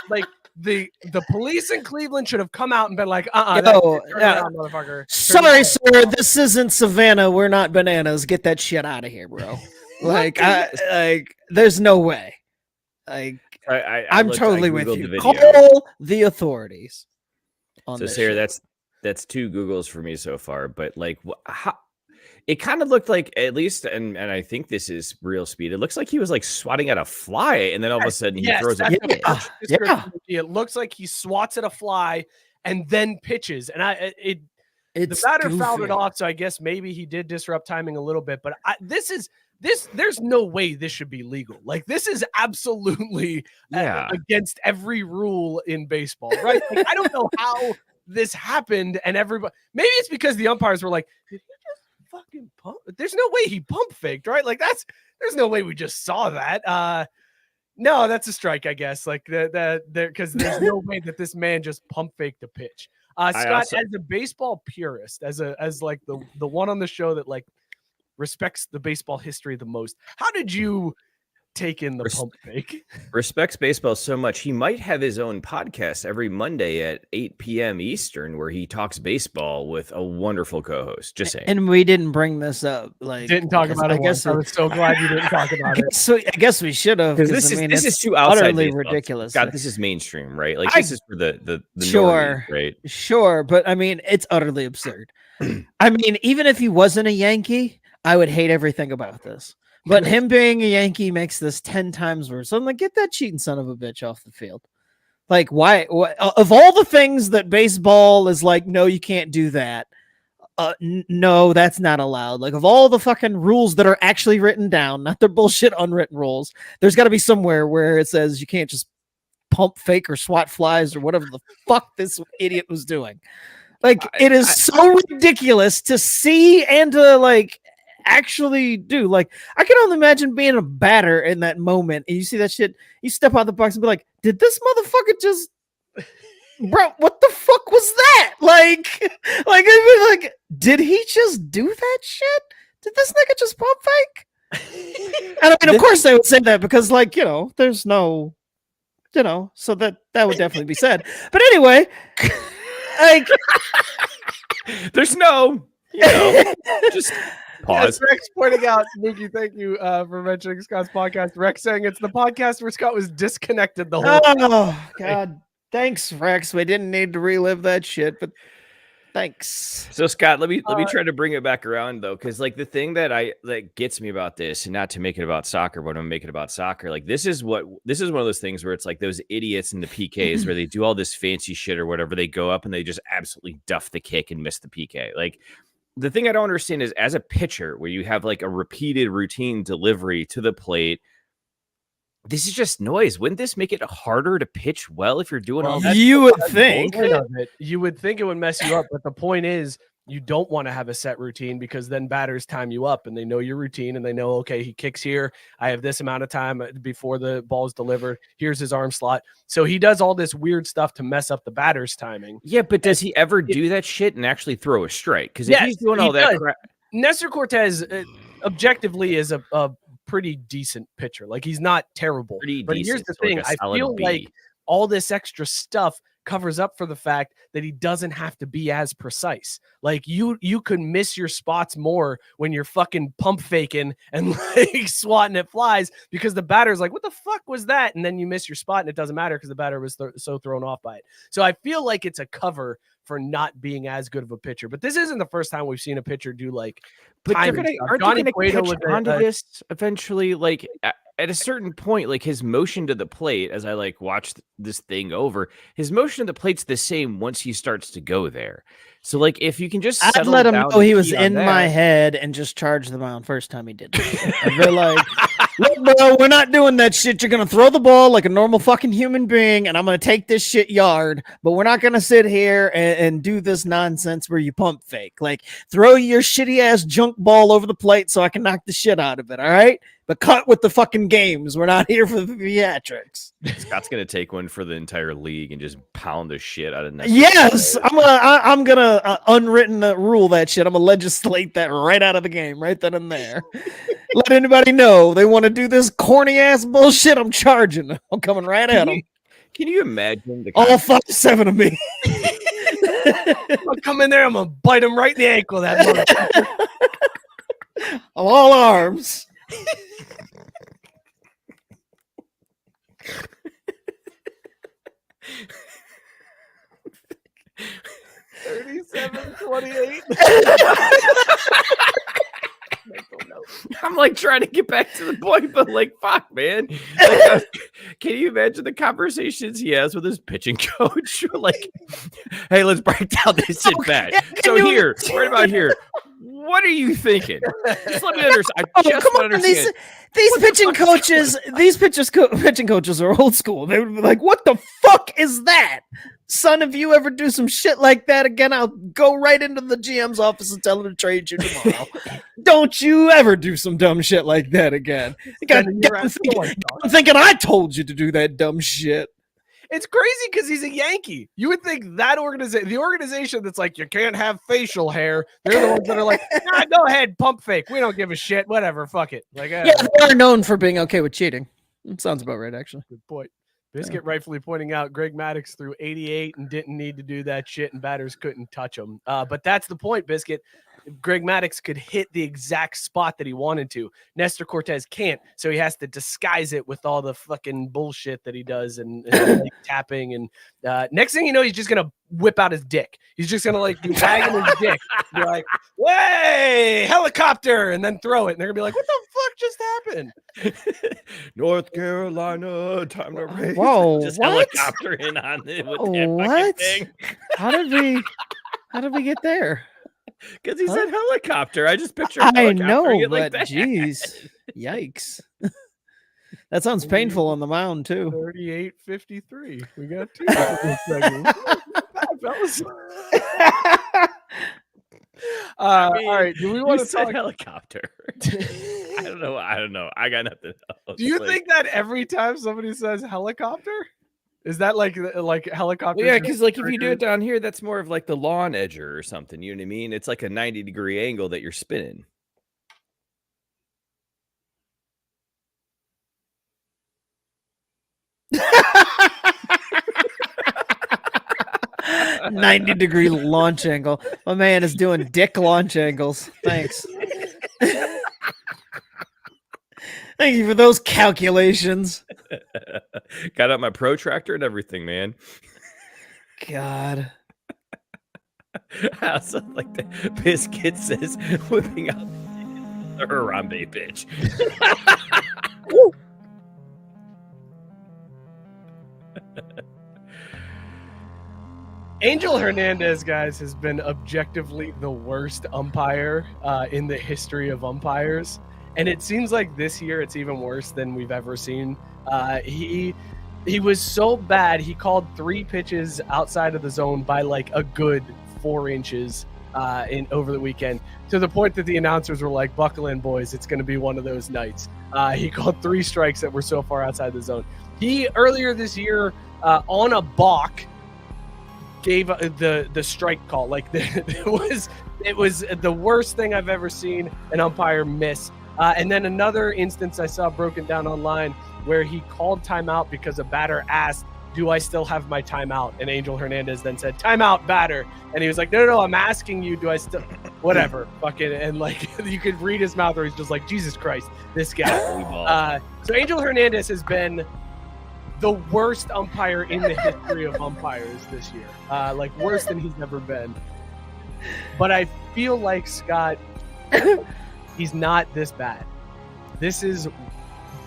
Like the police in Cleveland should have come out and been like, motherfucker. Sorry, sir, this isn't Savannah. We're not bananas. Get that shit out of here, bro. Like, there's no way. Like, I'm totally with you. Call the authorities. So, Sarah, that's 2 Googles for me so far. But like, how it kind of looked like, at least, and I think this is real speed. It looks like he was like swatting at a fly, and then all of a sudden he throws it. Yeah. It looks like he swats at a fly and then pitches, and the batter fouled it off. So I guess maybe he did disrupt timing a little bit. But there's no way this should be legal. Like this is absolutely against every rule in baseball, right? Like, I don't know how this happened, and everybody, maybe it's because the umpires were like, did he just fucking pump? There's no way he pump faked, right? Like there's no way we just saw that. No, that's a strike, I guess. Like because there's no way that this man just pump faked a pitch. Scott, as a baseball purist, as like the one on the show that like respects the baseball history the most, how did you take in the pump fake? Respects baseball so much, he might have his own podcast every Monday at 8 p.m. Eastern where he talks baseball with a wonderful co-host. Just saying. And we didn't bring this up. Like, didn't talk about it. I guess I was so glad you didn't talk about it. So I guess we should have. This is too utterly ridiculous. God, this is mainstream, right? Like this is for the sure, normies, right? Sure, but I mean, it's utterly absurd. I mean, even if he wasn't a Yankee, I would hate everything about this. But him being a Yankee makes this 10 times worse. So I'm like, get that cheating son of a bitch off the field. Like, why? Of all the things that baseball is like, no, you can't do that. No, that's not allowed. Like, of all the fucking rules that are actually written down, not the bullshit unwritten rules, there's got to be somewhere where it says you can't just pump fake or swat flies or whatever the fuck this idiot was doing. Like, it is so ridiculous to see and to like actually do. Like, I can only imagine being a batter in that moment and you see that shit, you step out the box and be like, did this motherfucker just, bro, what the fuck was that? I mean, did he just do that shit? Did this nigga just pump fake? And I mean, of course they would say that because, like, you know, there's no, you know, so that would definitely be said. But anyway, like, there's no, you know, just pause. Yes, Rex pointing out, Mookie, thank you for mentioning Scott's podcast. Rex saying it's the podcast where Scott was disconnected the whole time. Oh, God. Thanks, Rex. We didn't need to relive that shit, but thanks. So Scott, let me try to bring it back around though, because like the thing that gets me about this, and not to make it about soccer, but I'm gonna make it about soccer. Like this is one of those things where it's like those idiots in the PKs where they do all this fancy shit or whatever. They go up and they just absolutely duff the kick and miss the PK. Like the thing I don't understand is as a pitcher, where you have like a repeated routine delivery to the plate. This is just noise. Wouldn't this make it harder to pitch well if you're doing all that? You would think. You would think it would mess you up, but the point is you don't want to have a set routine because then batters time you up and they know your routine and they know, okay, he kicks here. I have this amount of time before the ball's delivered. Here's his arm slot. So he does all this weird stuff to mess up the batter's timing. Yeah, but does he ever do that shit and actually throw a strike? Because if he's doing all that crap. Nestor Cortes objectively is a pretty decent pitcher. Like he's not terrible. But here's the thing. I feel like all this extra stuff covers up for the fact that he doesn't have to be as precise. Like you could miss your spots more when you're fucking pump faking and like swatting at flies because the batter's like, what the fuck was that? And then you miss your spot and it doesn't matter because the batter was so thrown off by it. So I feel like it's a cover for not being as good of a pitcher. But this isn't the first time we've seen a pitcher do like. But aren't they going to catch onto this eventually? Like at a certain point, like his motion to the plate, as I like watched this thing over, his motion to the plate's the same once he starts to go there. So like if you can just I'd let him know he was in my head and just charge the mound first time he did that. I'd be like, look, bro, we're not doing that shit. You're going to throw the ball like a normal fucking human being, and I'm going to take this shit yard, but we're not going to sit here and do this nonsense where you pump fake. Like, throw your shitty-ass junk ball over the plate so I can knock the shit out of it, all right? But cut with the fucking games. We're not here for the theatrics. Scott's going to take one for the entire league and just pound the shit out of Nestor. Yes, I'm gonna unwritten rule that shit. I'm gonna legislate that right out of the game, right then and there. Let anybody know they want to do this corny ass bullshit. I'm charging them. I'm coming right at them. Can you imagine all 5'7" of me? I'll come in there. I'm gonna bite him right in the ankle. That motherfucker. I'm all arms. 37-28. I'm like trying to get back to the point, but like, fuck, man. Like, can you imagine the conversations he has with his pitching coach? Like, hey, let's break down this shit back. So here, right about here. What are you thinking? Just let me understand. I just want to understand. These pitching coaches, pitching coaches are old school. They would be like, "What the fuck is that, son? If you ever do some shit like that again, I'll go right into the GM's office and tell him to trade you tomorrow. Don't you ever do some dumb shit like that again." I'm thinking I told you to do that dumb shit. It's crazy because he's a Yankee. You would think that the organization that's like, you can't have facial hair, they're the ones that are like, nah, go ahead, pump fake. We don't give a shit. Whatever, fuck it. Like, yeah, they're known for being okay with cheating. Sounds about right, actually. Good point. Biscuit rightfully pointing out Greg Maddux threw 88 and didn't need to do that shit, and batters couldn't touch him. But that's the point, Biscuit. Greg Maddux could hit the exact spot that he wanted to. Nestor Cortes can't, so he has to disguise it with all the fucking bullshit that he does and like tapping. And next thing you know, he's just gonna whip out his dick. He's just gonna like be wagging his dick, be like, "Way helicopter," and then throw it. And they're gonna be like, "What the fuck just happened?" North Carolina, time to race. Whoa, just what? helicopter in on it with that What? thing. How did we get there? Because he said helicopter. I just picture I know, but like jeez, yikes. That sounds painful on the mound too. 38-53. We got two. Fellas. All right. Do we want to talk helicopter? I don't know. I got nothing else. Do you think that every time somebody says helicopter? Is that like helicopter? Well, yeah, because like if you do it down here, that's more of like the lawn edger or something. You know what I mean? It's like a 90-degree angle that you're spinning. "90-degree launch angle." My man is doing dick launch angles. Thanks. Thank you for those calculations. Got out my protractor and everything, man. God. I also like the Biscuit says whipping out the Harambe bitch. Angel Hernandez, guys, has been objectively the worst umpire in the history of umpires. And it seems like this year it's even worse than we've ever seen. He was so bad, he called 3 pitches outside of the zone by like a good 4 inches over the weekend, to the point that the announcers were like, "Buckle in, boys, it's going to be one of those nights." He called 3 strikes that were so far outside the zone. He, earlier this year, on a balk, gave the strike call. Like it was the worst thing I've ever seen an umpire miss. And then another instance I saw broken down online where he called timeout because a batter asked, "Do I still have my timeout?" And Angel Hernandez then said, "Timeout, batter." And he was like, no, I'm asking you, do I still, whatever, fucking, and like you could read his mouth where he's just like, Jesus Christ, this guy. So Angel Hernandez has been the worst umpire in the history of umpires this year, like worse than he's ever been. But I feel like, Scott, he's not this bad. This is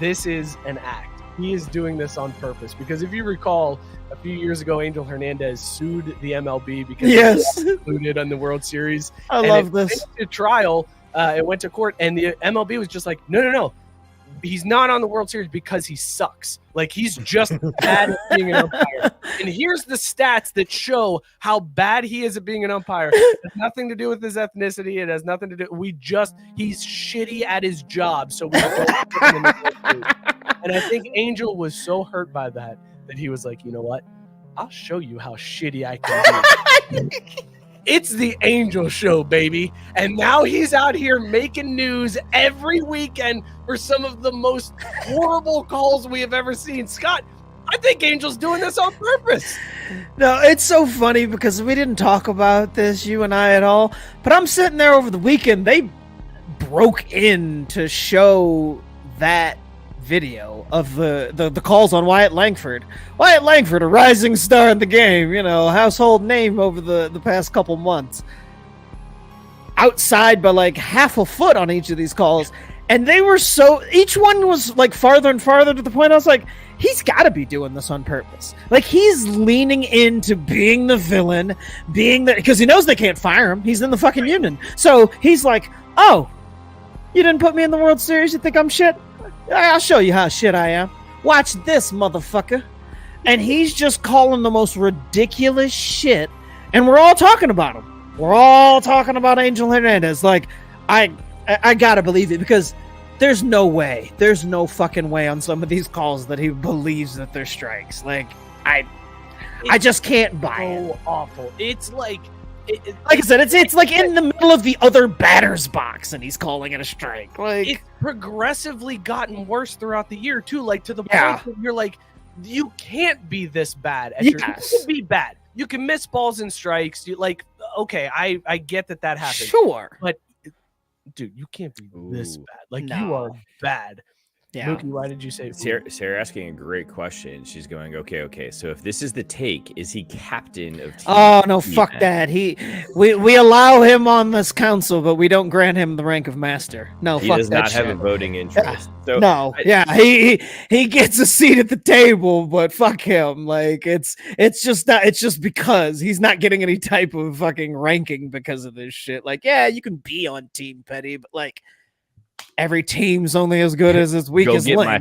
an act. He is doing this on purpose, because if you recall, a few years ago, Angel Hernandez sued the MLB because he was included on the World Series. I love this. It went to trial. It went to court, and the MLB was just like, no. He's not on the World Series because he sucks. Like, he's just bad at being an umpire. And here's the stats that show how bad he is at being an umpire. It has nothing to do with his ethnicity. It has nothing to do. He's shitty at his job. So we don't put him in the World Series. And I think Angel was so hurt by that he was like, you know what? I'll show you how shitty I can be. It's the Angel Show, baby. And now he's out here making news every weekend for some of the most horrible calls we have ever seen. Scott, I think Angel's doing this on purpose. No, it's so funny because we didn't talk about this, you and I, at all. But I'm sitting there over the weekend. They broke in to show that video of the calls on Wyatt Langford. Wyatt Langford, a rising star in the game, household name over the past couple months. Outside by like half a foot on each of these calls. And they were each one was like farther and farther, to the point I was like, he's got to be doing this on purpose. Like, he's leaning into being the villain, because he knows they can't fire him. He's in the fucking union. So he's like, oh, you didn't put me in the World Series? You think I'm shit? I'll show you how shit I am. Watch this, motherfucker. And he's just calling the most ridiculous shit, and we're all talking about him. We're all talking about Angel Hernandez. Like, I gotta believe it, because there's no fucking way on some of these calls that he believes that they're strikes. Like, I just can't buy it. So awful. It's like, like I said, it's like in the middle of the other batter's box, and he's calling it a strike. Like, it's progressively gotten worse throughout the year too. Like, to the point where you're like, you can't be this bad. You can be bad. You can miss balls and strikes. You okay, I get that happens. Sure, but dude, you can't be this bad. Like, you are bad. Yeah. Mookie, why did you say Sarah asking a great question. She's going, okay. So if this is the take, is he captain of team? Oh no, fuck that. We allow him on this council, but we don't grant him the rank of master. No, he fuck does that not shit. have a voting interest. So no, he gets a seat at the table, but fuck him. Like, it's just because he's not getting any type of fucking ranking because of this shit. Like, yeah, you can be on Team Petty, but like, every team's only as good as its weakest link. Go get my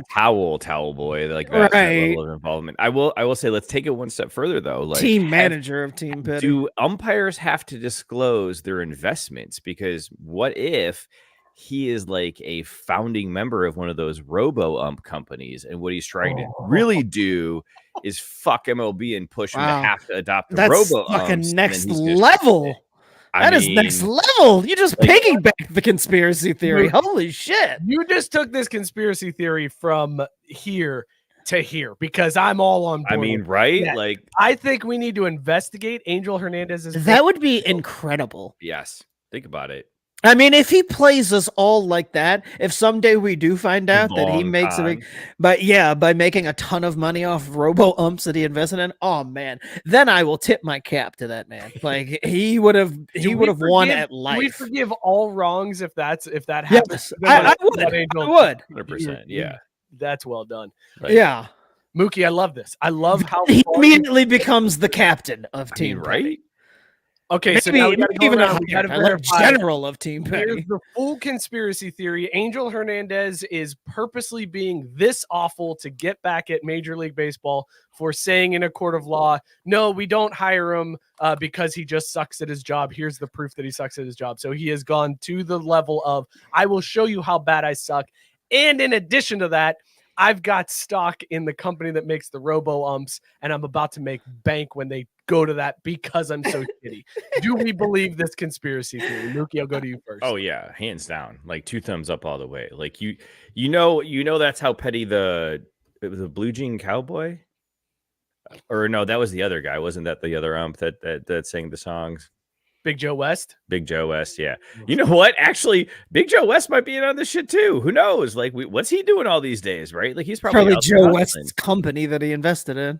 towel boy. Like, that's that level of involvement. I will say, let's take it one step further though. Like, team manager of Team Petty. Do umpires have to disclose their investments? Because what if he is like a founding member of one of those robo-ump companies. And what he's trying to really do is fuck MLB and push him to Wow. have to adopt the That's robo-umps. fucking next level. That is next mean, level. You just like- piggyback the conspiracy theory. Holy shit. You just took this conspiracy theory from here to here because I'm all on board. I mean, right? Yeah. Like, I think we need to investigate Angel Hernandez's. That would be incredible. yes, think about it. I mean, if he plays us all like that, if someday we do find out that he makes a big, by making a ton of money off robo umps that he invested in, oh man, then I will tip my cap to that man. Like he would have won at life. We forgive all wrongs if that happens. Yes, I would. 100%. Yeah, that's well done. Like, yeah, Mookie, I love this. I love how he immediately becomes the captain of Team right? Petty. Okay, so Maybe now we gotta go even around. a We gotta verify. General of Team Here's Petty. the full conspiracy theory. Angel Hernandez is purposely being this awful to get back at Major League Baseball for saying in a court of law, no, we don't hire him because he just sucks at his job. Here's the proof that he sucks at his job. So he has gone to the level of, I will show you how bad I suck. And in addition to that, I've got stock in the company that makes the robo umps, and I'm about to make bank when they go to that because I'm so shitty. Do we believe this conspiracy theory? Mookie, I'll go to you first. Oh yeah, hands down. Like 2 thumbs up all the way. Like you know that's how petty it was a Blue Jean Cowboy, or no, that was the other guy. Wasn't that the other ump that sang the songs? Big Joe West. Big Joe West, yeah. You know what? Actually, Big Joe West might be in on this shit too. Who knows? Like, what's he doing all these days, right? Like, he's probably Joe West's company that he invested in.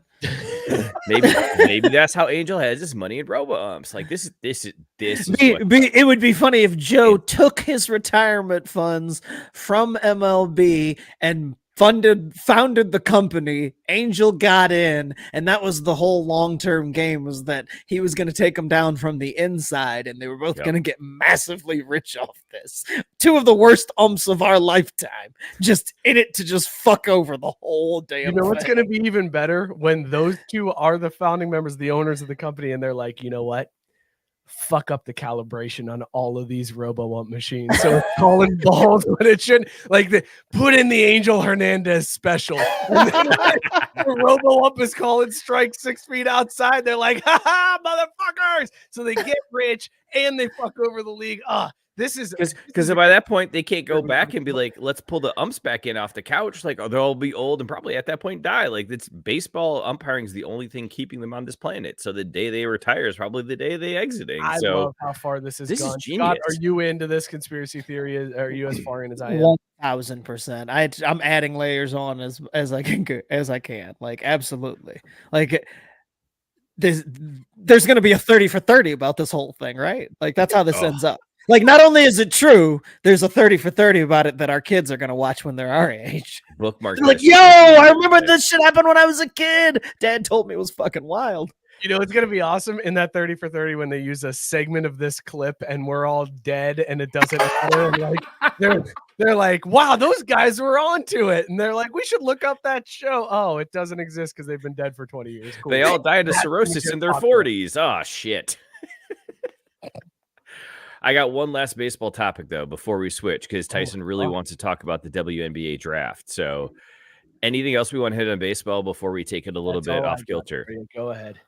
maybe that's how Angel has his money in robo umps. Like, this is it would be funny if Joe took his retirement funds from MLB and founded the company. Angel got in, and that was the whole long-term game, was that he was going to take them down from the inside, and they were both going to get massively rich off this. 2 of the worst umps of our lifetime, just in it to just fuck over the whole damn You know what's thing. going to be even better? When those 2 are the founding members, the owners of the company, and they're like, you know what? Fuck up the calibration on all of these robo-ump machines. So it's calling balls when it shouldn't. Like, put in the Angel Hernandez special. And then, the robo-ump is calling strike 6 feet outside. They're like, ha ha, motherfuckers. So they get rich and they fuck over the league. This is because by that point they can't go back and be like, let's pull the umps back in off the couch. Like, they'll be old and probably at that point die. Like, it's baseball umpiring is the only thing keeping them on this planet. So the day they retire is probably the day they exiting. I love how far this has gone. Is genius. Scott, are you into this conspiracy theory? Are you as far in as I am? 1000%. I'm adding layers on as I can. Like, absolutely. Like, there's going to be a 30 for 30 about this whole thing, right? Like, that's how this ends up. Like, not only is it true, there's a 30 for 30 about it that our kids are going to watch when they're our age. Bookmark. Like, yo, I remember this shit happened when I was a kid. Dad told me it was fucking wild. You know, it's going to be awesome in that 30 for 30 when they use a segment of this clip and we're all dead and it doesn't matter. And like, they're like, wow, those guys were onto it. And they're like, we should look up that show. Oh, it doesn't exist because they've been dead for 20 years. Cool. They all died of cirrhosis in their 40s. Oh, shit. I got one last baseball topic, though, before we switch, because Tyson really wants to talk about the WNBA draft. So anything else we want to hit on baseball before we take it a little bit off kilter? Go ahead.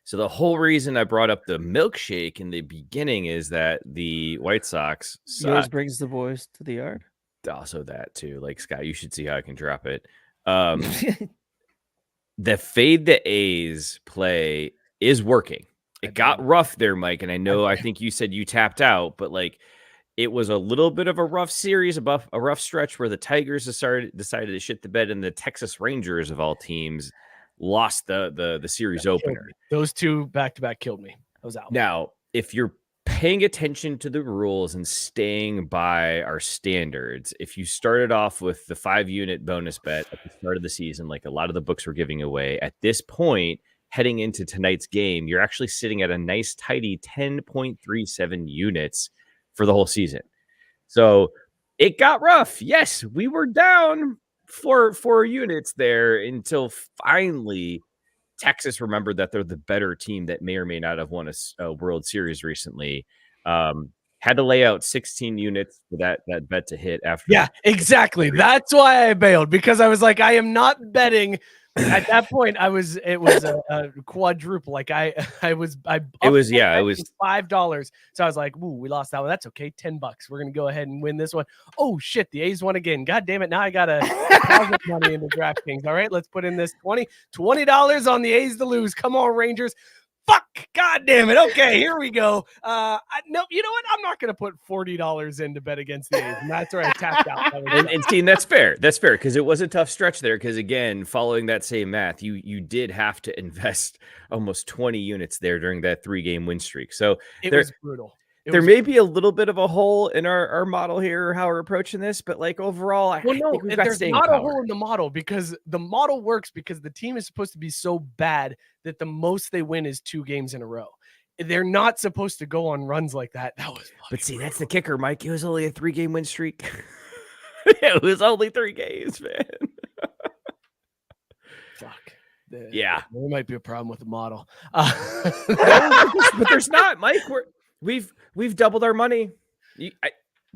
So the whole reason I brought up the milkshake in the beginning is that the White Sox Yours brings the boys to the yard. Also that, too. Like, Scott, you should see how I can drop it. The fade the A's play is working. It got rough there, Mike, and I think you said you tapped out, but like it was a little bit of a rough series, a rough stretch where the Tigers decided to shit the bed, and the Texas Rangers of all teams lost the series opener. Those 2 back-to-back killed me. I was out. Now, if you're paying attention to the rules and staying by our standards, if you started off with the 5-unit bonus bet at the start of the season, like a lot of the books were giving away, at this point, heading into tonight's game, you're actually sitting at a nice tidy 10.37 units for the whole season. So it got rough. Yes, we were down 4 units there until finally Texas remembered that they're the better team that may or may not have won a World Series recently. Had Had to lay out 16 units for that bet to hit after. Yeah, exactly. That's why I bailed, because I was like, I am not betting. At that point, it was a quadruple. Like it was $5. So I was like, ooh, we lost that one. That's okay. $10. We're gonna go ahead and win this one. Oh shit, the A's won again. God damn it. Now I gotta deposit money into DraftKings. All right, let's put in this $20 on the A's to lose. Come on, Rangers. Fuck, god damn it. Okay, here we go. No, you know what? I'm not gonna put $40 in to bet against the A's, and that's where I tapped out. And Steen, that's fair. That's fair, because it was a tough stretch there. Because again, following that same math, you did have to invest almost 20 units there during that 3-game win streak. So it was brutal. There may be a little bit of a hole in our model here, how we're approaching this, but like overall, I think we've got there's staying not power. a hole in the model, because the model works because the team is supposed to be so bad that the most they win is 2 games in a row. They're not supposed to go on runs like that. That was, but see, that's the kicker, Mike. It was only a 3-game win streak. It was only 3 games, man. Fuck. Yeah, there might be a problem with the model. But there's not, Mike. We've doubled our money.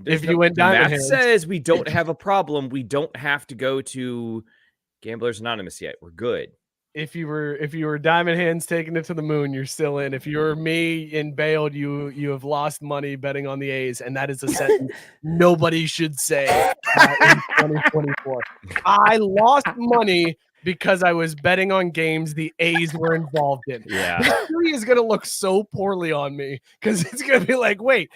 If you went Diamond math Hands, says we don't have a problem. We don't have to go to Gamblers Anonymous yet. We're good. If you were Diamond Hands taking it to the moon, you're still in. If you're me and bailed, you have lost money betting on the A's, and that is a sentence nobody should say in 2024. I lost money because I was betting on games the A's were involved in. Yeah, history is gonna look so poorly on me, because it's gonna be like, wait.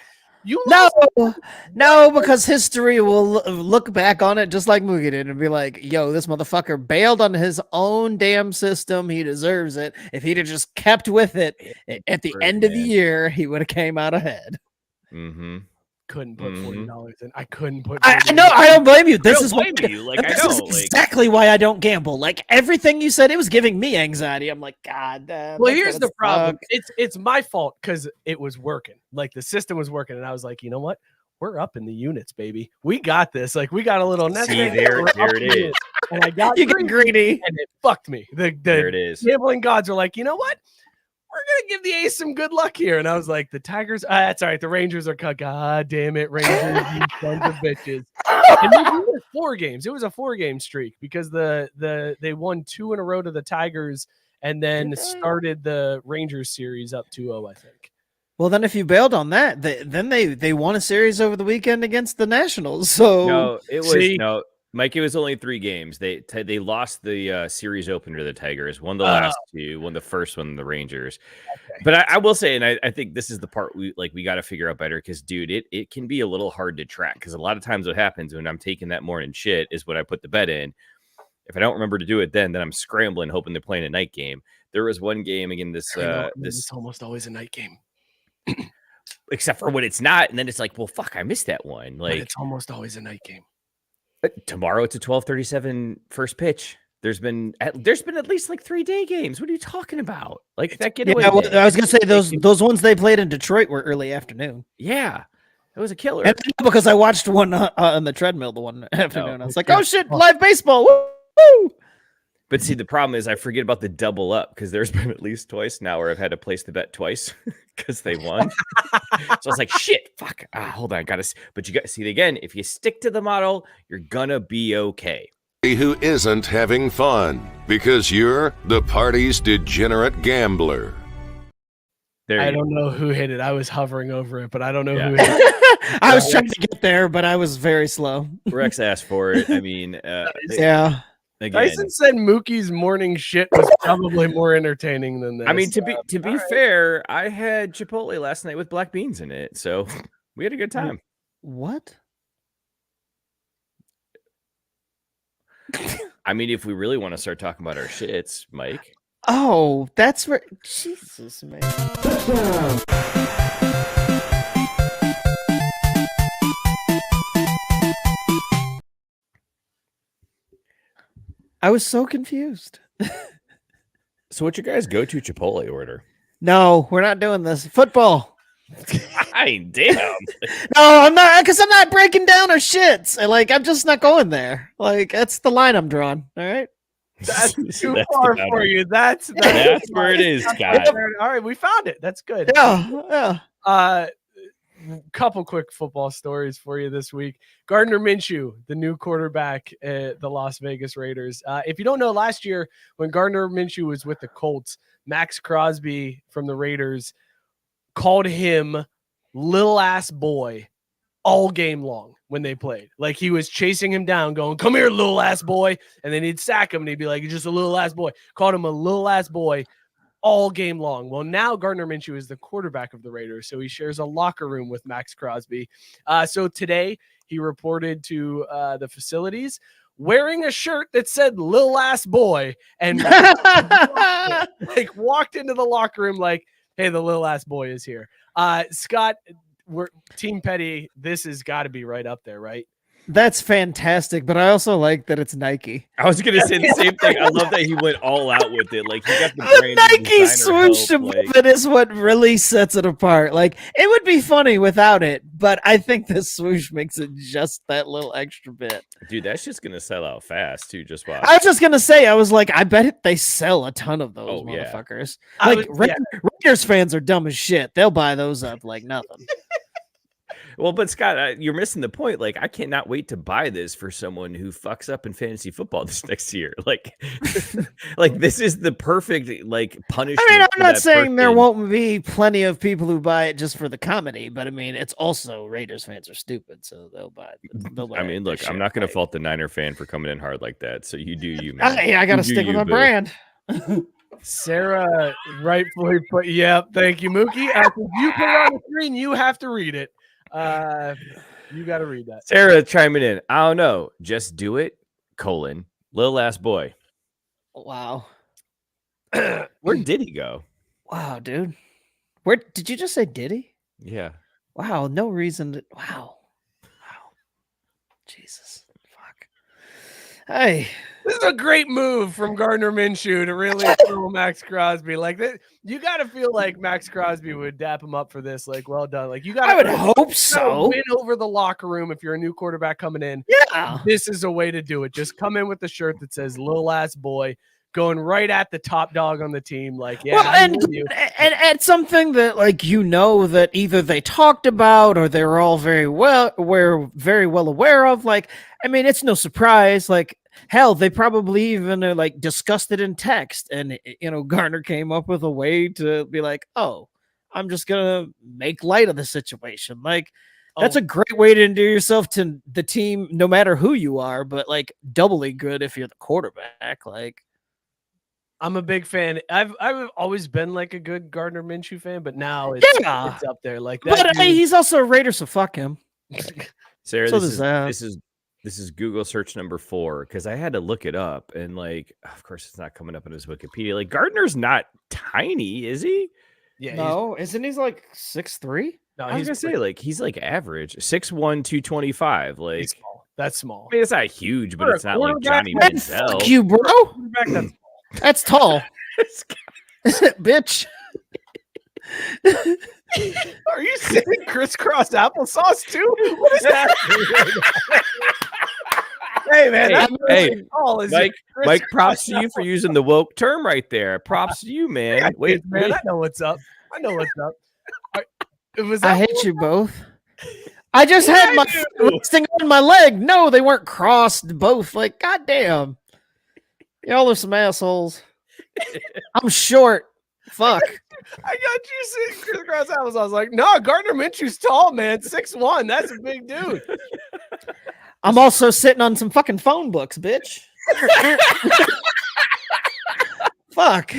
No, because history will look back on it just like Moogie did and be like, yo, this motherfucker bailed on his own damn system. He deserves it. If he'd have just kept with it at the end of the year, he would have came out ahead. Mm-hmm. Couldn't put $40 in. I couldn't put. I know. I don't blame you. This is exactly why I don't gamble. Like everything you said, it was giving me anxiety. I'm like, God damn. Well, here's the problem. It's my fault because it was working. Like the system was working, and I was like, you know what? We're up in the units, baby. We got this. Like we got a little nest. See, there it is. And I got greedy, and it fucked me. There it is. Gambling gods are like, you know what? We're gonna give the A's some good luck here. And I was like, the Tigers, that's all right. The Rangers are cut. God damn it, Rangers, you sons of bitches. And it was 4 games. It was a 4-game streak because they won 2 in a row to the Tigers and then started the Rangers series up 2-0, I think. Well, then if you bailed on that, then they won a series over the weekend against the Nationals. So no, Mike, it was only 3 games. They lost the series opener to the Tigers, won the last 2, won the first one, the Rangers. Okay. But I will say, and I think this is the part we got to figure out better because, dude, it can be a little hard to track because a lot of times what happens when I'm taking that morning shit is when I put the bet in. If I don't remember to do it then I'm scrambling, hoping they're playing a night game. There was one game again. This it's almost always a night game. Except for when it's not, and then it's like, well, fuck, I missed that one. Like but it's almost always a night game. Tomorrow it's a 12:37 first pitch. There's been at least like 3 day games. What are you talking about? Like that getaway. Yeah, I was gonna say those ones they played in Detroit were early afternoon. Yeah, it was a killer. And because I watched one on the treadmill the one afternoon, I was like, oh shit, live baseball. Woo! But see, the problem is I forget about the double up because there's been at least twice now where I've had to place the bet twice because they won. So I was like, shit, fuck. Hold on, but you got to see it again. If you stick to the model, you're gonna be okay. Who isn't having fun because you're the party's degenerate gambler. I don't know who hit it. I was hovering over it, but I don't know who hit it. I was trying to get there, but I was very slow. Rex asked for it. I mean, yeah. Again. Tyson said Mookie's morning shit was probably more entertaining than this. I mean, to be fair, I had Chipotle last night with black beans in it, so we had a good time. What? I mean, if we really want to start talking about our shits, Mike. Oh, that's where Jesus, man. I was so confused. So what's your guys' go-to Chipotle order? No, we're not doing this. Football. Damn. No, I'm not, because I'm not breaking down our shits. I'm just not going there. That's the line I'm drawing. All right. That's too far for you. That's where it is, Scott. All right, we found it. That's good. Yeah. couple quick football stories for you this week. Gardner Minshew, the new quarterback at the Las Vegas Raiders. If you don't know, last year when Gardner Minshew was with the Colts, Max Crosby from the Raiders called him Lil Ass Boy all game long when they played. Like, he was chasing him down going, "Come here, Lil Ass Boy." And then he'd sack him and he'd be like, "You're just a little ass boy." Called him a Lil Ass Boy all game long. Well, now Gardner Minshew is the quarterback of the Raiders, so he shares a locker room with Max Crosby. So today he reported to the facilities wearing a shirt that said "Lil Ass Boy" and like walked into the locker room like, "Hey, the Lil Ass Boy is here." Scott, we're Team Petty. This has got to be right up there, right? That's fantastic, but I also like that it's Nike. I was gonna say the same thing. I love that he went all out with it. Like, he got the The brand Nike swoosh above it is what really sets it apart. Like, it would be funny without it, but I think the swoosh makes it just that little extra bit. Dude, that's just gonna sell out fast too. Just watch. I was just gonna say, I was like, I bet they sell a ton of those motherfuckers. Like, Raiders fans are dumb as shit. They'll buy those up like nothing. Well, but Scott, you're missing the point. Like, I cannot wait to buy this for someone who fucks up in fantasy football this next year. Like, like this is the perfect like punishment. I mean, I'm not saying there won't be plenty of people who buy it just for the comedy, but I mean, it's also Raiders fans are stupid, so they'll buy it. I mean, look, I'm not going to fault the Niner fan for coming in hard like that. So you do you, man. I got to stick with my brand. Sarah rightfully put, thank you, Mookie. After you put it on the screen, you have to read it. You got to read that. Sarah chiming in. I don't know. Just do it. Lil Ass Boy. Wow. Where did he go? Wow, dude. Where did you just say Diddy? Yeah. Wow. No reason to. Wow. Jesus. Fuck. Hey. This is a great move from Gardner Minshew to really throw Max Crosby. Like that, you got to feel like Max Crosby would dap him up for this. Like, well done. Like, you got. I would hope so. Win over the locker room if you're a new quarterback coming in. Yeah, this is a way to do it. Just come in with the shirt that says "Lil Ass Boy," going right at the top dog on the team. Like, yeah, and something that, like, you know, that either they talked about or they were all very well aware of. Like, I mean, it's no surprise. Like, hell, they probably even like discussed it in text, and Gardner came up with a way to be like, "Oh, I'm just gonna make light of the situation." Like, that's a great way to endear yourself to the team, no matter who you are. But like, doubly good if you're the quarterback. Like, I'm a big fan. I've always been like a good Gardner Minshew fan, but now it's up there. Like that. But hey, he's also a Raider, so fuck him. Sarah, this is Google search number 4 because I had to look it up, and like, of course, it's not coming up in his Wikipedia. Like, Gardner's not tiny, is he? Yeah. No, isn't he like 6'3"? No, I was gonna say, like, he's like average 6'1", 225. Like, small. That's small. I mean, it's not huge, but it's not like Johnny Manziel. Fuck you, bro. That's tall. Bitch. Are you saying crisscross applesauce too? What is that? Hey, man. Mike, props to you for using the woke term right there. Props to you, man. Wait, man. I know what's up. I hate you both. I just had my resting on my leg. No, they weren't crossed both. Like, goddamn. Y'all are some assholes. I'm short. Fuck. I got you sitting crisscross apples. I was like, no, Gardner Minshew's tall, man. 6'1". That's a big dude. I'm also sitting on some fucking phone books, bitch. Fuck.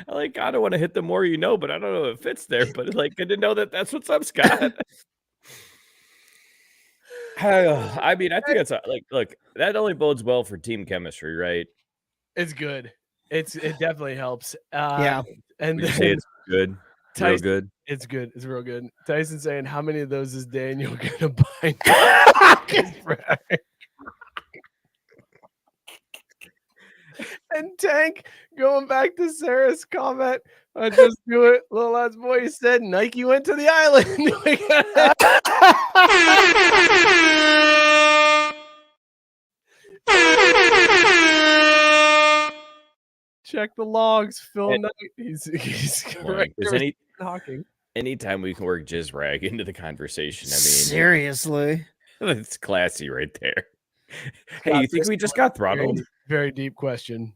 I don't want to hit the more you know, but I don't know if it fits there. But like, good to know that that's what's up, Scott. I mean, I think it's look, that only bodes well for team chemistry, right? It's good. It definitely helps. Yeah. And then, say it's good. Tyson, real good. It's good. It's real good. Tyson saying, how many of those is Daniel gonna buy? And Tank, going back to Sarah's comment, just do it. Lil Ass Boy said Nike went to the island. Check the logs. Phil Knight. He's right. Hawking. Anytime we can work jizz rag into the conversation, I mean, seriously, it's classy right there. Hey, you think we just got throttled? Very deep question.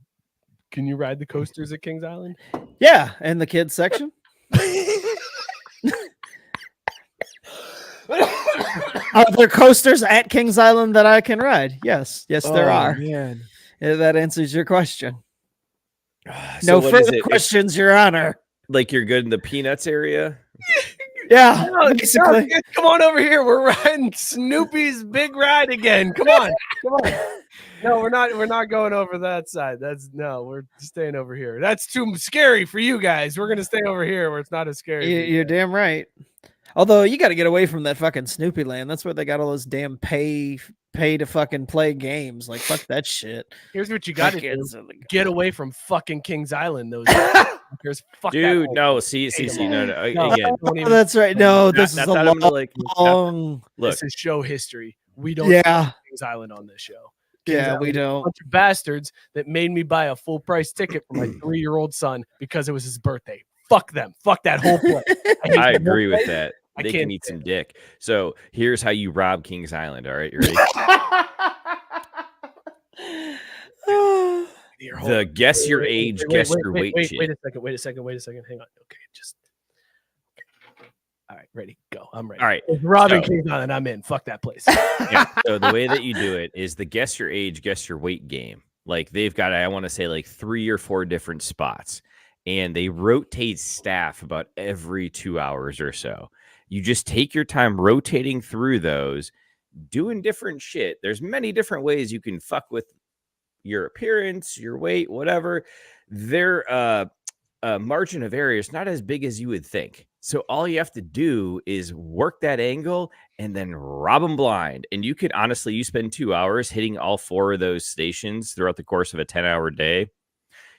Can you ride the coasters at Kings Island? yeah, in the kids section. Are there coasters at Kings Island that I can ride? Yes, there are. Man. Yeah, that answers your question. So no what is further it? questions, Your Honor. Like you're good in the peanuts area? Yeah, No, basically. no, come on over here. We're riding Snoopy's big ride again. Come on. No, we're not going over that side. We're staying over here. That's too scary for you guys. We're gonna stay over here where it's not as scary. You're damn right. Although you got to get away from that fucking Snoopy land. That's where they got all those damn pay to fucking play games. Like fuck that shit. Here's what you got to do: get away from fucking Kings Island. Those fuck dude. that No, see, no. Again, Oh, that's right. No, this is a long. Look, this is show history. We don't. Yeah. Kings Island on this show. Yeah, we don't. A bunch of bastards that made me buy a full price ticket for my 3-year-old son because it was his birthday. Fuck them. Fuck that whole place. I agree with that. I They can't can eat some dick. So here's how you rob Kings Island. All right, you ready? The guess your age, guess your weight shit. Wait a second. Hang on. Okay, just. All right, ready, go. I'm ready. All right. If robbing Kings Island, I'm in. Fuck that place. Yeah. So the way that you do it is the guess your age, guess your weight game. Like they've got, I want to say like 3 or 4 different spots, and they rotate staff about every 2 hours or so. You just take your time rotating through those, doing different shit. There's many different ways you can fuck with your appearance, your weight, whatever. Their margin of error is not as big as you would think. So all you have to do is work that angle and then rob them blind. And you could honestly, you spend 2 hours hitting all 4 of those stations throughout the course of a 10-hour day.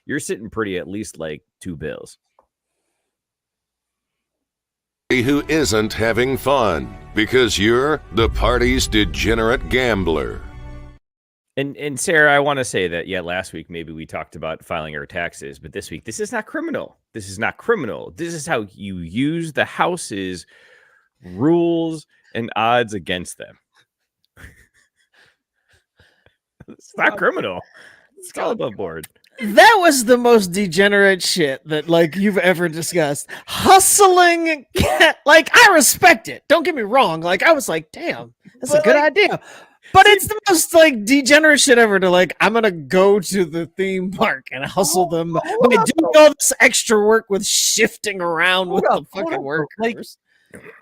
You're sitting pretty at least like $2 bills. Who isn't having fun because you're the party's degenerate gambler. And Sarah, I want to say that, yeah, last week maybe we talked about filing our taxes, but this week, this is not criminal. This is not criminal. This is how you use the house's rules and odds against them. It's not criminal. It's all above board. That was the most degenerate shit that like you've ever discussed. Hustling, like I respect it. Don't get me wrong. Like I was like, damn, that's a good idea. But it's the most like degenerate shit ever to like, I'm gonna go to the theme park and hustle them by doing all this extra work with shifting around with the fucking workers.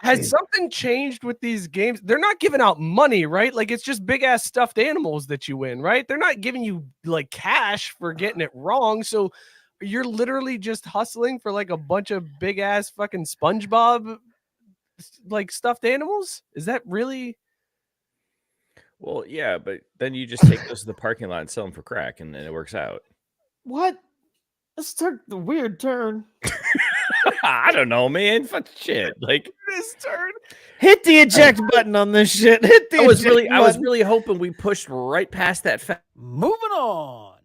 Has something changed with these games? They're not giving out money, right? Like it's just big ass stuffed animals that you win, right? They're not giving you like cash for getting it wrong. So you're literally just hustling for like a bunch of big ass fucking SpongeBob like stuffed animals. Is that really? Well, yeah, but then you just take those to the parking lot and sell them for crack, and then it works out. What? This took the weird turn. I don't know, man. Fuck shit. Like this turn. Hit the eject button on this shit. Hit the I was button. really hoping we pushed right past that fact. Moving on.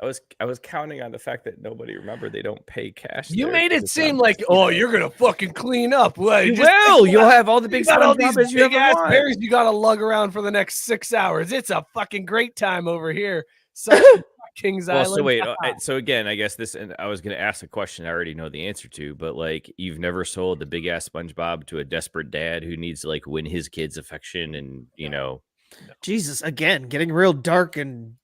I was counting on the fact that nobody remembered they don't pay cash. You made it seem like, oh, you're gonna fucking clean up. Well, you will. You'll have all the big got all these SpongeBob big ass berries you gotta lug around for the next 6 hours. It's a fucking great time over here. So Kings Island. So wait. So again, I guess this, and I was gonna ask a question I already know the answer to, but like, you've never sold the big ass SpongeBob to a desperate dad who needs to like win his kid's affection, and you know, Jesus, again, getting real dark and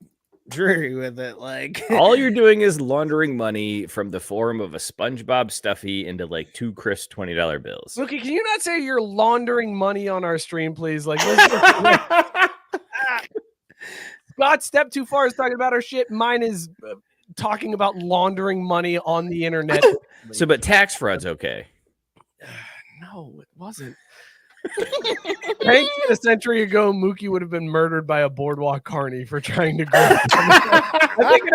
dreary with it. Like all you're doing is laundering money from the form of a SpongeBob stuffy into like 2 crisp $20 bills. Mookie, can you not say you're laundering money on our stream, please? Like, Scott stepped too far is talking about our shit. Mine is talking about laundering money on the internet. So, but tax fraud's okay. No, it wasn't. Thank you. A century ago, Mookie would have been murdered by a boardwalk carny for trying to go. I think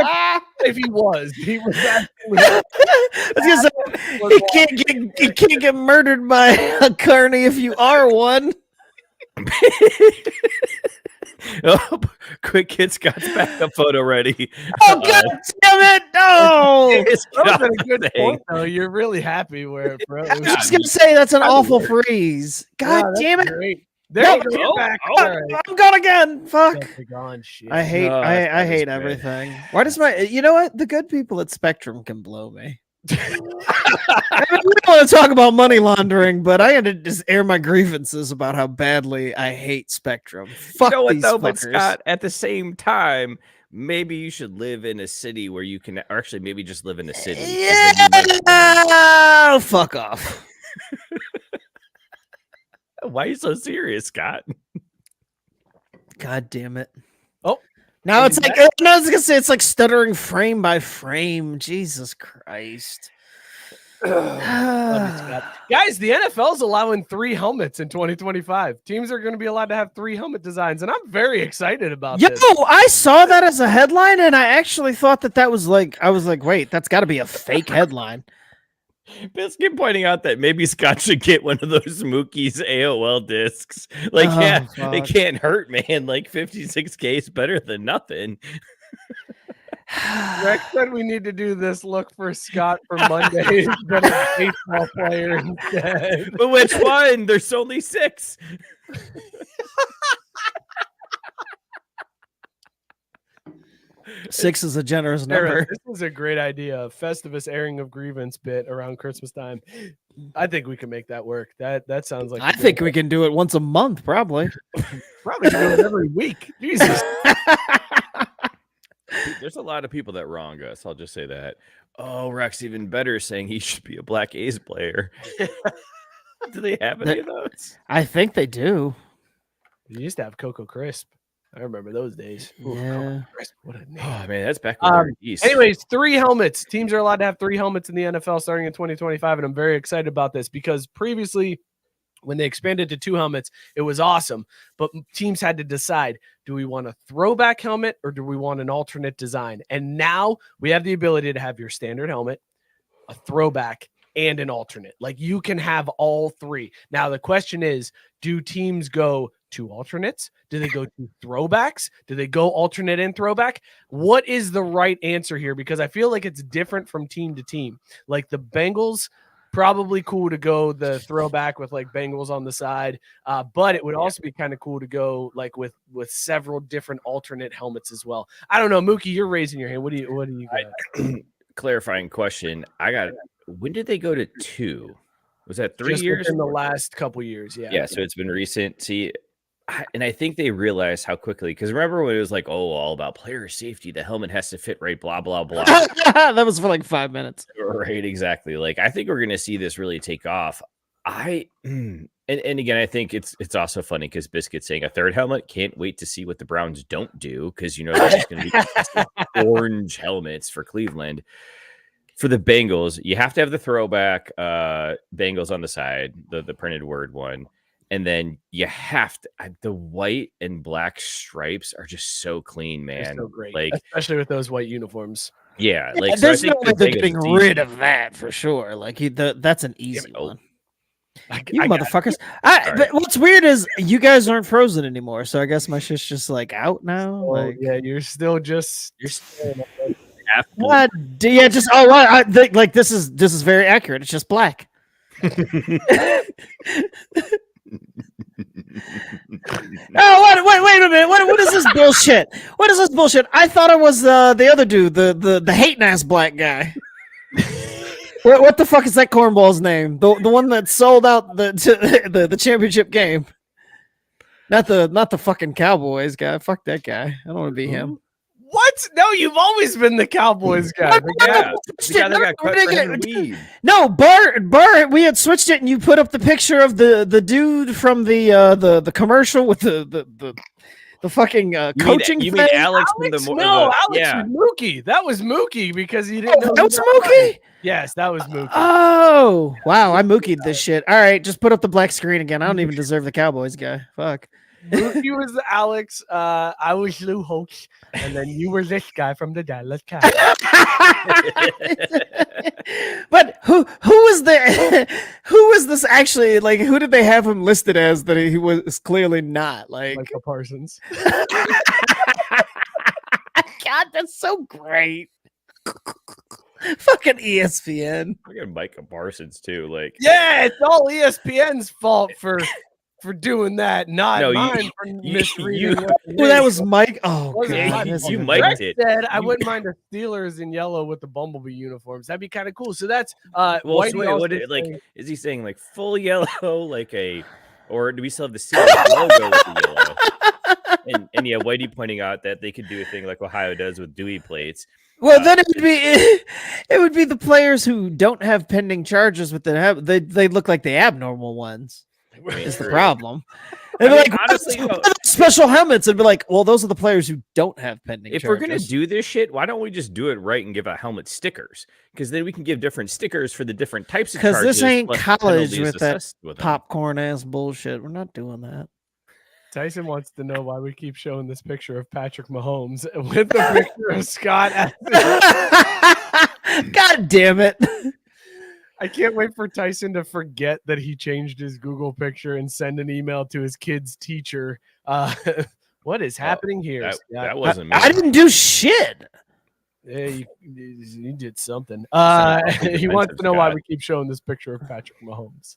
if he was absolutely. He can't get murdered by a carny if you are one. Oh, quick, kid Scott's backup photo ready. Oh, God damn it. No. That was a good point, though. You're really happy where it froze. I was just going to say that's an awful freeze. God Wow, damn it. Great. There you No, go. You're back. All right. I'm gone again. Fuck. Gone, shit. I hate I hate everything. Why does you know what? The good people at Spectrum can blow me. I mean, we don't want to talk about money laundering, but I had to just air my grievances about how badly I hate Spectrum. Fuck You know what, these though, but fuckers. Scott, at the same time, maybe you should live in a city where you can, or actually maybe just live in a city. Yeah, fuck off. Why are you so serious, Scott? God damn it. Oh, now it's like, no, I was gonna say it's like stuttering frame by frame. Jesus Christ. Guys, the NFL is allowing 3 helmets in 2025. Teams are going to be allowed to have 3 helmet designs, and I'm very excited about this. I saw that as a headline, and I actually thought that was like, I was like, wait, that's got to be a fake headline. Biscuit pointing out that maybe Scott should get one of those Mookie's AOL discs. Like, it can't hurt, man. Like 56K is better than nothing. Rex said we need to do this look for Scott for Monday instead of baseball player instead. But which one? There's only 6. 6 is a generous number. This is a great idea. Festivus airing of grievance bit around Christmas time. I think we can make that work. That sounds like I think we can do it once a month, probably. Probably do it every week. Jesus. There's a lot of people that wrong us. I'll just say that. Oh, Rex, even better, saying he should be a Black A's player. Do they have any of those? I think they do. You used to have Cocoa Crisp. I remember those days. Ooh, yeah. Crisp, what a name. Oh man, that's back when we were east. Anyways, 3 helmets. Teams are allowed to have 3 helmets in the NFL starting in 2025, and I'm very excited about this because previously, when they expanded to 2 helmets, it was awesome. But teams had to decide, do we want a throwback helmet or do we want an alternate design? And now we have the ability to have your standard helmet, a throwback, and an alternate. Like you can have all 3. Now the question is, do teams go 2 alternates? Do they go 2 throwbacks? Do they go alternate and throwback? What is the right answer here? Because I feel like it's different from team to team. Like the Bengals, probably cool to go the throwback with like Bengals on the side, but it would also be kind of cool to go like with several different alternate helmets as well. I don't know, Mookie, you're raising your hand. What do you got? Clarifying question. When did they go to 2? Was that 3 Just years? in the last couple years? Yeah. So it's been recent. See, and I think they realized how quickly, because remember when it was like, all about player safety, the helmet has to fit right, blah, blah, blah. That was for like 5 minutes. Right, exactly. Like, I think we're going to see this really take off. And again, I think it's also funny because Biscuit's saying a 3rd helmet. Can't wait to see what the Browns don't do, because, there's going to be orange helmets for Cleveland. For the Bengals, you have to have the throwback Bengals on the side, the printed word one. And then you have to, the white and black stripes are just so clean, man. They're so great, like especially with those white uniforms. Yeah, like there's no way they're getting rid of that for sure. Like that's an easy one. You motherfuckers. But what's weird is you guys aren't frozen anymore, so I guess my shit's just like out now. Like, yeah, you're still. Yeah, just like this is very accurate. It's just black. Oh, wait a minute. What is this bullshit? What is this bullshit? I thought it was the other dude, the hating ass black guy. What the fuck is that cornball's name? The one that sold out the championship game. Not the fucking Cowboys guy. Fuck that guy. I don't want to be him. What? No, you've always been the Cowboys guy. No, Burr. We had switched it, and you put up the picture of the dude from the commercial with the fucking coaching. You mean Alex from the Alex was Mookie. That was Mookie because he didn't know. That was Mookie. Yes, that was Mookie. Oh wow, I Mookie'd this shit. All right, just put up the black screen again. I don't even deserve the Cowboys guy. Fuck. Mookie was Alex. I was Lou Holtz, and then you were this guy from the Dallas Cowboys. But who was the who was this actually? Like, who did they have him listed as that he was clearly not? Like Michael Parsons. God, that's so great. Fucking ESPN. I got Micah Parsons too. Like, Yeah, it's all ESPN's fault for doing that, not No, mine for misreading. what it Well, that is. was Mike. Oh, Wasn't God. my That's fault. you even mic'd better. it. Said I wouldn't mind the Steelers in yellow with the Bumblebee uniforms. That'd be kind of cool. So that's well, Whitey so wait, also what? Like, saying- is he saying like full yellow, like a, or do we still have the Steelers logo with the yellow? And yeah, Whitey pointing out that they could do a thing like Ohio does with Dewey plates. Well, then it would be the players who don't have pending charges, but they look like the abnormal ones. Is the problem? They'd be I mean, like, honestly, what are those special helmets, and be like, well, those are the players who don't have pending. If charges. we're gonna do this shit, why don't we just do it right and give out helmet stickers? Because then we can give different stickers for the different types of charges. Because this ain't plus college penalties with that assessed with them. popcorn ass bullshit. We're not doing that. Tyson wants to know why we keep showing this picture of Patrick Mahomes with the picture of Scott. God damn it. I can't wait for Tyson to forget that he changed his Google picture and send an email to his kid's teacher. What is happening here? That, Scott? that wasn't me. I didn't do shit. Yeah, you did something. Someone He wants defensive to know why Scott. we keep showing this picture of Patrick Mahomes.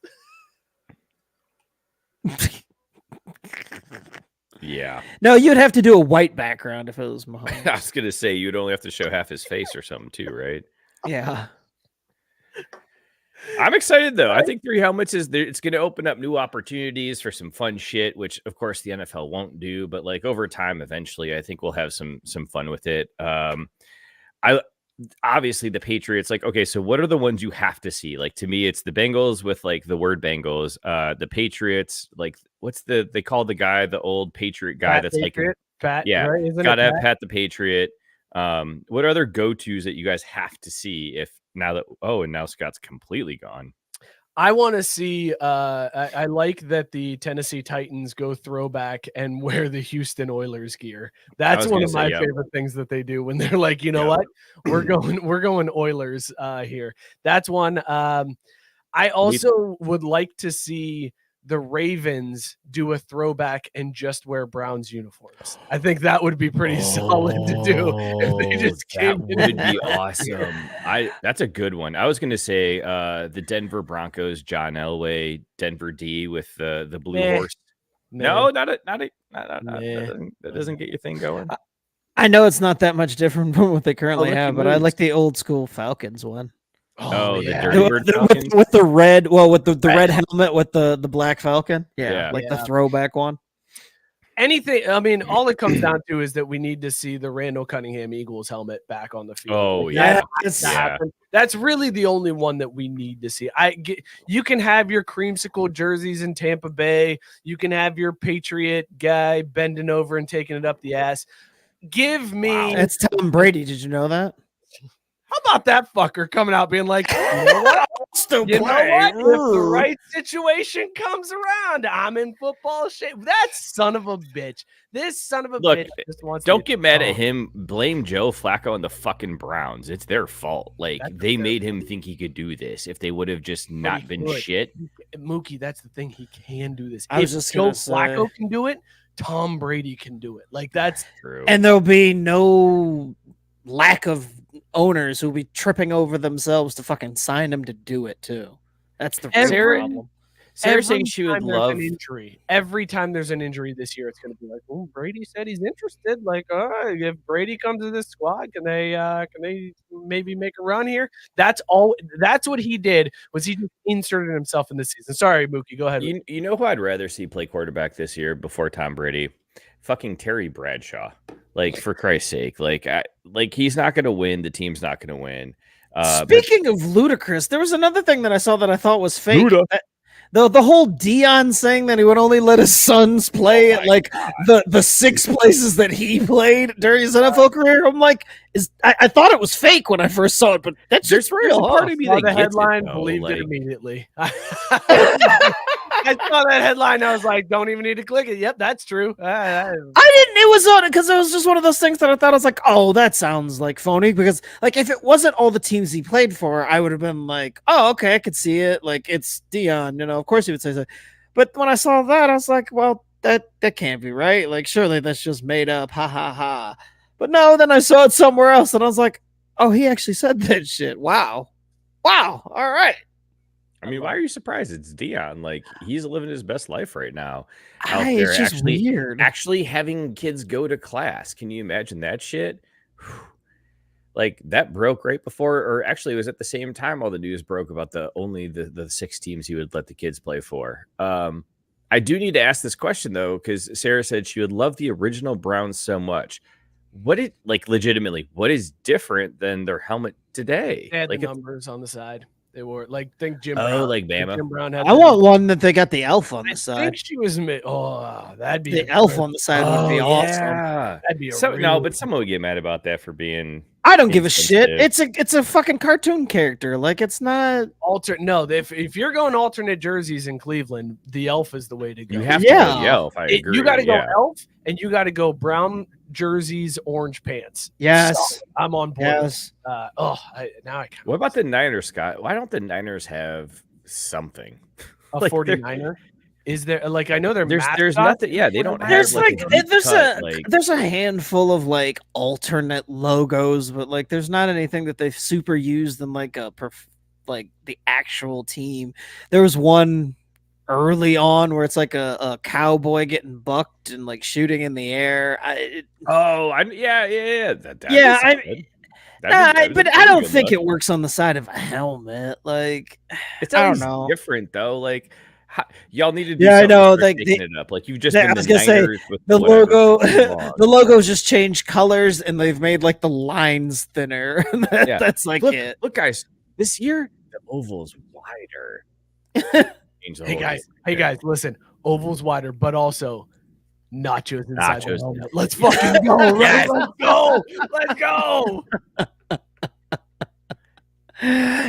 Yeah. No, you'd have to do a white background if it was Mahomes. I was gonna say you'd only have to show half his face or something too, right? Yeah. I'm excited though. I think 3 helmets is there. It's going to open up new opportunities for some fun shit, which of course the NFL won't do. But like over time, eventually, I think we'll have some fun with it. I obviously the Patriots. Like, okay, so what are the ones you have to see? Like to me, it's the Bengals with like the word Bengals. The Patriots, like what's they call the guy, the old Patriot guy Pat that's Patriot, like, Pat, yeah, right? Isn't gotta it have Pat? Pat the Patriot. What other go-tos that you guys have to see if now that and now Scott's completely gone? I want to see. I like that the Tennessee Titans go throwback and wear the Houston Oilers gear. That's was one gonna of say, my yeah. favorite things that they do when they're like, you know Yeah. what, we're going Oilers here. That's one. I also would like to see the Ravens do a throwback and just wear Browns uniforms. I think that would be pretty solid to do if they just That came in would in be that awesome. gear. That's a good one. I was gonna say the Denver Broncos, John Elway, Denver D with the blue Nah. horse. Nah. No, not that Nah. doesn't get your thing going. I know it's not that much different from what they currently look, he have, but I moves. like the old school Falcons one. Oh, the yeah. Dirty With, Bird the- Falcons? with the red, well, with the red helmet with the black Falcon. Yeah. Like the Yeah. throwback one. Anything, I mean, all it comes down to is that we need to see the Randall Cunningham Eagles helmet back on the field. Oh, Like, yeah. that has to Yeah. happen. That's really the only one that we need to see. You can have your creamsicle jerseys in Tampa Bay. You can have your Patriot guy bending over and taking it up the ass. Give me. That's Tom Brady. Did you know that? How about that fucker coming out being like, you know what? Still You know what? If the right situation comes around, I'm in football shape. That son of a bitch. This son of a Look, bitch just wants Don't to get mad at him. Blame Joe Flacco and the fucking Browns. It's their fault. Like That's they fair. made him think he could do this. If they would have just not he been could. shit. Mookie, that's the thing. He can do this. I was If just Joe gonna say- Flacco can do it, Tom Brady can do it. Like that's True. And there'll be no lack of owners who'll be tripping over themselves to fucking sign him to do it too. That's the real Every- problem. Sarah every saying she would time there's love. an injury. Every time there's an injury this year, it's going to be like, oh, Brady said he's interested. Like, if Brady comes to this squad, can they maybe make a run here? That's all. That's what he did. Was he just inserted himself in the season? Sorry, Mookie, go ahead. You know who I'd rather see play quarterback this year before Tom Brady? Fucking Terry Bradshaw. Like for Christ's sake, like he's not going to win. The team's not going to win. But Speaking of ludicrous, there was another thing that I saw that I thought was fake. Luda. The whole Dion saying that he would only let his sons play at like the 6 places that he played during his NFL career. I'm like, I thought it was fake when I first saw it, but that's just there's real. a part of me Saw that the gets it, headline, though, believed like- it immediately. I saw that headline. I was like, don't even need to click it. Yep, that's true. I didn't. It was on because it was just one of those things that I thought I was like, oh, that sounds like phony. Because like if it wasn't all the teams he played for, I would have been like, oh, okay, I could see it. Like it's Dion, of course he would say so. But when I saw that, I was like, well, that can't be right. Like surely that's just made up. Ha ha ha. But no, then I saw it somewhere else, and I was like, oh, he actually said that shit. Wow. All right. I mean, why are you surprised? It's Dion. Like he's living his best life right now. It's just weird. Actually having kids go to class. Can you imagine that shit? Like that broke right before, or actually it was at the same time all the news broke about the 6 teams he would let the kids play for. I do need to ask this question though, because Sarah said she would love the original Browns so much. What is different than their helmet today? They had like the numbers on the side. They were think Jim. Oh, Brown. like Bama. Jim Brown had I want one that they got the elf on the side. I think she was that'd be the elf on the side would be awesome. Yeah. That'd be but someone would get mad about that for being. I don't give a shit. It's a fucking cartoon character. Like it's not No, if you're going alternate jerseys in Cleveland, the elf is the way to go. You have to go the elf. I agree. You got to go elf, and you got to go brown jerseys, orange pants. Yes, so, I'm on board. Yes. What about the Niners, Scott? Why don't the Niners have something? A 49er? Is there I know there's nothing. Yeah, they don't have. There's a handful of like alternate logos, but like there's not anything that they've super used in like the actual team. There was one early on where it's like a cowboy getting bucked and like shooting in the air. But I don't think it works on the side of a helmet. Like it's I don't know. Different though. Like y'all need to do. Yeah, I know. Like taking it up. Like you've just. I was gonna say the logo. The logo's just changed colors and they've made like the lines thinner. That's like it. Look, guys. This year the oval's wider. Hey guys, listen. Oval's wider, but also nachos inside the helmet. Let's fucking go. Yes. Let's go.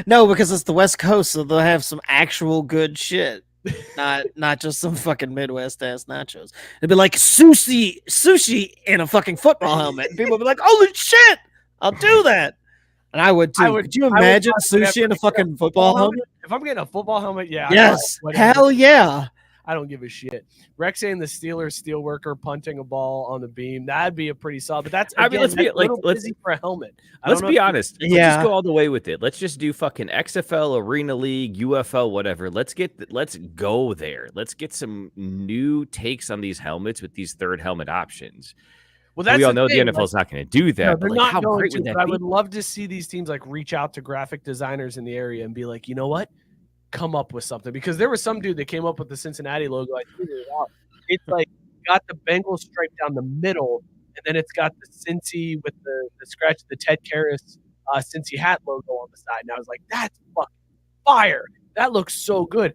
No, because it's the West Coast, so they'll have some actual good shit. Not just some fucking Midwest ass nachos. It'd be like sushi in a fucking football helmet. And people would be like, holy shit, I'll do that. And I would too. Could you imagine sushi in a fucking football helmet? If I'm getting a football helmet, yeah. Yes. Hell yeah. I don't give a shit. Rex saying the Steelers steelworker punting a ball on the beam. That'd be a pretty solid. But that's let's be busy for a helmet. Let's be honest. Let's just go all the way with it. Let's just do fucking XFL, Arena League, UFL, whatever. Let's go there. Let's get some new takes on these helmets with these third helmet options. Well, we all know the NFL is not going to do that. No, they're not going to. But I would love to see these teams like reach out to graphic designers in the area and be like, you know what? Come up with something, because there was some dude that came up with the Cincinnati logo. I figured it out. It's like got the Bengals stripe down the middle, and then it's got the Cincy with the scratch, the Ted Karras Cincy hat logo on the side. And I was like, that's fucking fire. That looks so good.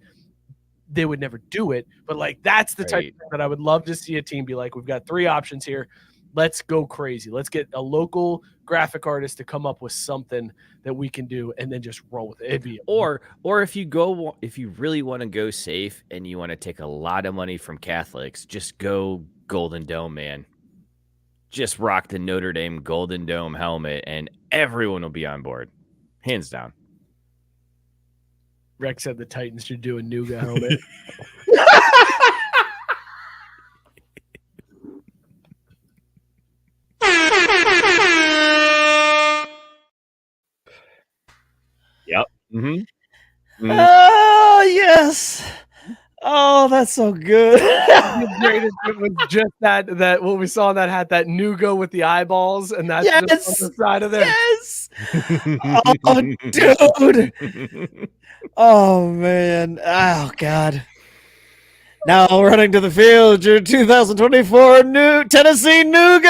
They would never do it, but like that's the type of thing that I would love to see a team be like, we've got 3 options here. Let's go crazy. Let's get a local graphic artist to come up with something that we can do, and then just roll with it. It'd be or if you really want to go safe and you want to take a lot of money from Catholics, just go Golden Dome, man. Just rock the Notre Dame Golden Dome helmet, and everyone will be on board, hands down. Rex said the Titans should do a Nuga helmet. Yep. Mm-hmm. Oh yes. Oh, that's so good. It was just that what we saw in that hat, that Nugo with the eyeballs, and that's just on the side of there. Yes. Oh, dude. Oh man. Oh God. Now running to the field, your 2024 new Tennessee Nuggets.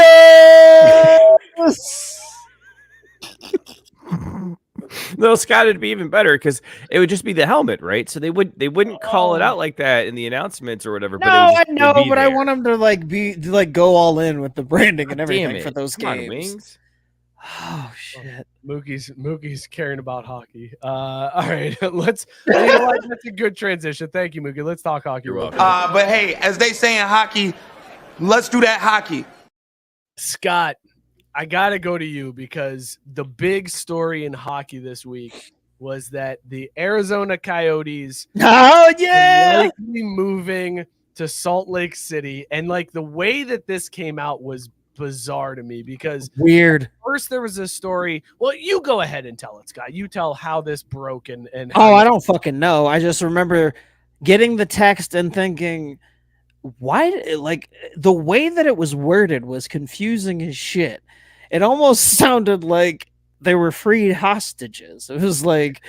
No, Scott, it'd be even better because it would just be the helmet, right? So they wouldn't call it out like that in the announctemts or whatever. No, I know, but I want them to go all in with the branding and everything for those games. Wings. Oh shit. Mookie's caring about hockey. All right, let's. You know what? That's a good transition. Thank you, Mookie. Let's talk hockey. You're welcome. But hey, as they say in hockey, let's do that hockey. Scott, I gotta go to you because the big story in hockey this week was that the Arizona Coyotes Oh yeah, likely moving to Salt Lake City, and like the way that this came out was bizarre to me because weird. first there was a story. Well, you go ahead and tell it, Scott. You tell how this broke and Oh, I don't fucking know. I just remember getting the text and thinking, why? Like the way that it was worded was confusing as shit. It almost sounded like they were freed hostages. It was like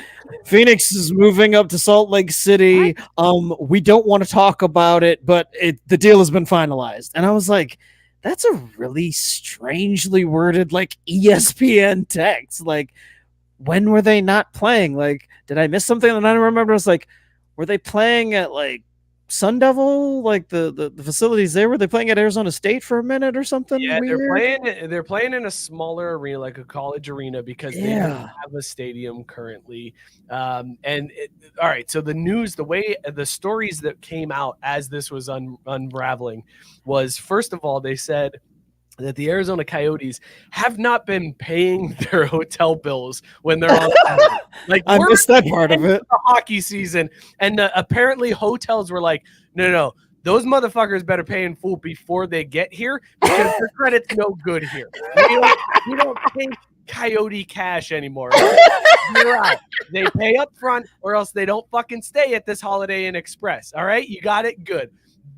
Phoenix is moving up to Salt Lake City. We don't want to talk about it, but the deal has been finalized. And I was like, that's a really strangely worded, like ESPN text. Like, when were they not playing? Like, did I miss something? And I don't remember. I was like, were they playing at like Sun Devil, like the facilities there? Were they playing at Arizona State for a minute or something? Yeah, weird? they're playing in a smaller arena, like a college arena, because they don't have a stadium currently. All right, so the stories that came out as this was unraveling was, first of all, they said that the Arizona Coyotes have not been paying their hotel bills when they're on. Like, I missed that part of it. The hockey season, and apparently hotels were like, no, those motherfuckers better pay in full before they get here because their credit's no good here. We don't pay Coyote cash anymore. You're right. They pay up front, or else they don't fucking stay at this Holiday Inn Express. All right, you got it, good.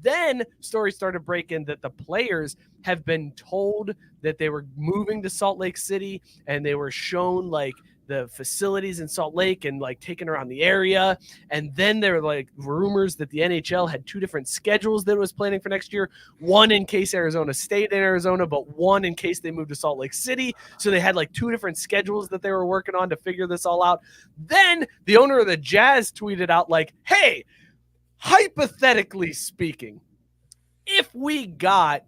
Then stories started breaking that the players have been told that they were moving to Salt Lake City, and they were shown like the facilities in Salt Lake and like taken around the area. And then there were like rumors that the NHL had two different schedules that it was planning for next year. One in case Arizona stayed in Arizona, but one in case they moved to Salt Lake City. So they had like two different schedules that they were working on to figure this all out. Then the owner of the Jazz tweeted out like, hey, hypothetically speaking, if we got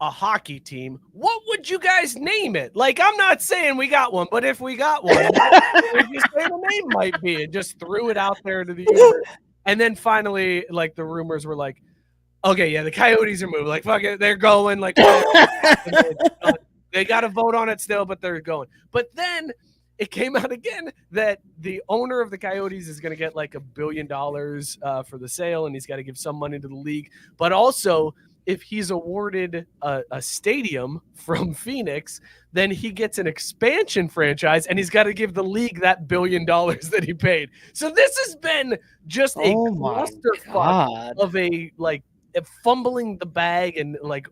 a hockey team, what would you guys name it? Like, I'm not saying we got one, but if we got one, what would you say the name might be? And just threw it out there to the universe. And then finally, like, the rumors were like, okay, yeah, the Coyotes are moving. Like, fuck it, they're going. Like, they got to vote on it still, but they're going. But then it came out again that the owner of the Coyotes is going to get like $1 billion for the sale, and he's got to give some money to the league. But also, if he's awarded a stadium from Phoenix, then he gets an expansion franchise, and he's got to give the league that $1 billion that he paid. So this has been just a clusterfuck of a like fumbling the bag and like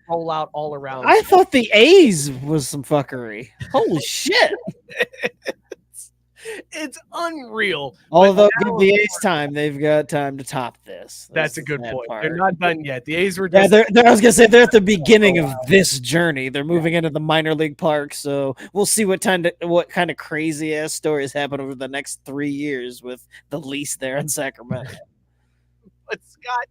roll out all around. I thought the A's was some fuckery. Holy shit. It's unreal. Although give the A's time, they've got time to top this. That's a good point. They're not done yet. The A's were just I was gonna say they're at the beginning of this journey. They're moving into the minor league park, so we'll see what kind of crazy ass stories happen over the next 3 years with the lease there in Sacramento. But Scott,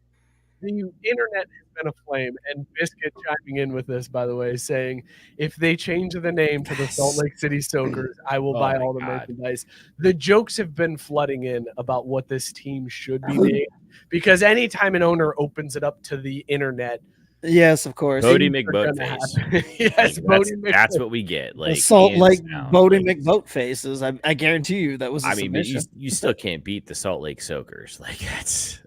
the internet has been aflame, and Biscuit chiming in with this, by the way, saying if they change the name to the Salt Lake City Soakers, I will buy all the merchandise. The jokes have been flooding in about what this team should be named, because anytime an owner opens it up to the internet, yes, of course, Bodie McBoatface. Yes, like, that's what we get. Like Salt Lake Bodie McBoatfaces. I guarantee you that was. But you still can't beat the Salt Lake Soakers. Like that's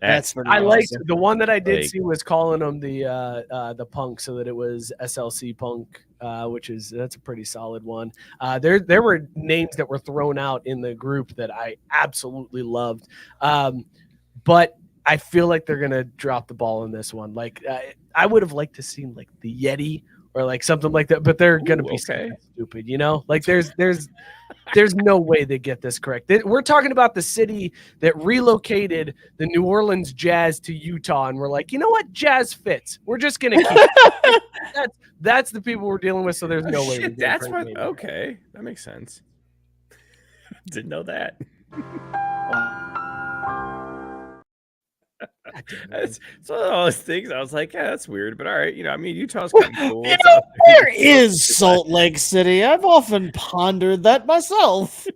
I liked the one that I did see was calling them the Punk, so that it was SLC Punk, that's a pretty solid one. There were names that were thrown out in the group that I absolutely loved, but I feel like they're gonna drop the ball in this one. Like I would have liked to see like the Yeti or like something like that, but they're gonna be stupid, you know? Like there's no way they get this correct. We're talking about the city that relocated the New Orleans Jazz to Utah, and we're like, you know what, Jazz fits. We're just gonna keep it. That's the people we're dealing with. So there's no way. That's what. Okay, that makes sense. Didn't know that. It's one of those things. I was like, yeah, that's weird, but all right. I mean, Utah's kind of cool. Where is Salt Lake City? I've often pondered that myself.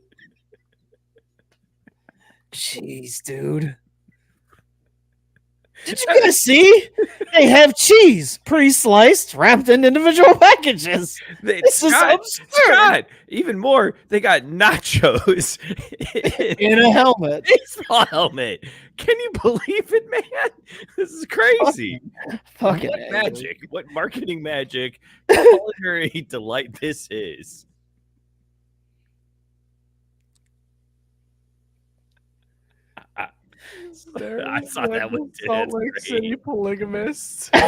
Jeez, dude. Did you guys see? They have cheese pre-sliced, wrapped in individual packages. This is absurd. Scott, even more, they got nachos In a helmet. baseball helmet. Can you believe it, man? This is crazy. Fucking What magic? What marketing magic? Culinary delight this is. I saw that one too. Salt That's Lake great. City polygamists. From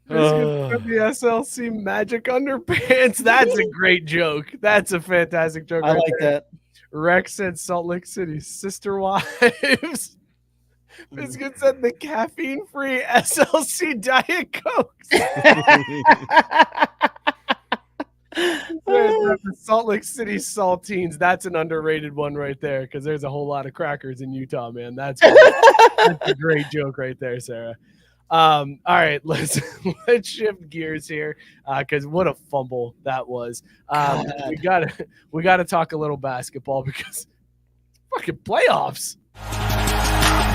the SLC Magic Underpants. That's a great joke. That's a fantastic joke. I like that. Rex said Salt Lake City sister wives. Biscuit said the caffeine-free SLC Diet Coke. The Salt Lake City saltines. That's an underrated one right there because there's a whole lot of crackers in Utah, man. That's a great joke right there, Sarah. All right, let's shift gears here because what a fumble that was. We gotta talk a little basketball because fucking playoffs.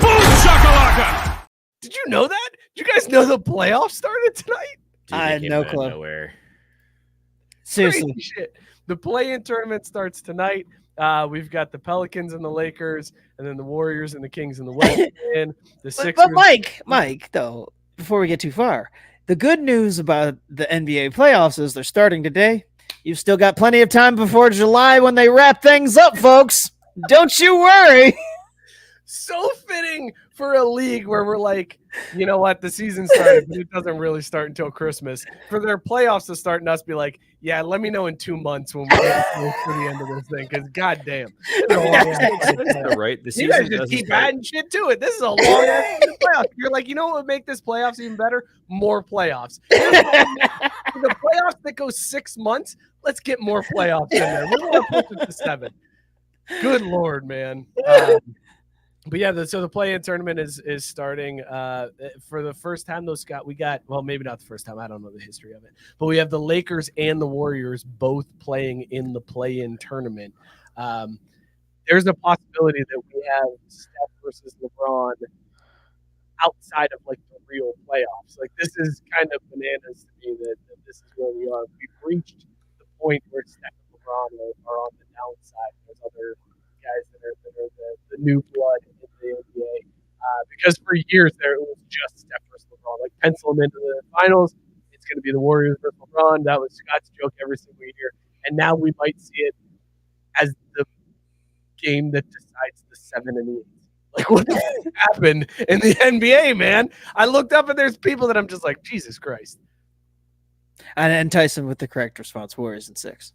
Boom shakalaka! Did you know that? Did you guys know the playoffs started tonight? Dude, I they had came no out of clue. nowhere. Seriously. Crazy shit. The play-in tournament starts tonight. We've got the Pelicans and the Lakers, and then the Warriors and the Kings in the West. And the Sixers. But Mike, though, before we get too far, the good news about the NBA playoffs is they're starting today. You've still got plenty of time before July when they wrap things up, folks. Don't you worry. So fitting for a league where we're like, you know what, the season started, but it doesn't really start until Christmas. For their playoffs to start and us be like, yeah, let me know in 2 months when we get to the end of this thing, because goddamn. Right? The You guys season just doesn't keep start. adding shit to it. This is a long ass playoff. You're like, you know what would make this playoffs even better? More playoffs. The playoffs that go 6 months, let's get more playoffs in there. We want to push it to 7. Good Lord, man. But yeah, so the play-in tournament is starting for the first time. We got well, maybe not the first time. I don't know the history of it, but we have the Lakers and the Warriors both playing in the play-in tournament. There's a possibility that we have Steph versus LeBron outside of like the real playoffs. Like this is kind of bananas to me that this is where we are. We've reached the point where Steph and LeBron are on the downside. There's other guys that are the new blood in the NBA. Because for years there it was just Steph versus LeBron. Like pencil them into the finals, it's going to be the Warriors versus LeBron. That was Scott's joke every single year. And now we might see it as the game that decides the 7 and 8. Like what happened in the NBA, man? I looked up and there's people that I'm just like, Jesus Christ. And Tyson with the correct response, Warriors in 6.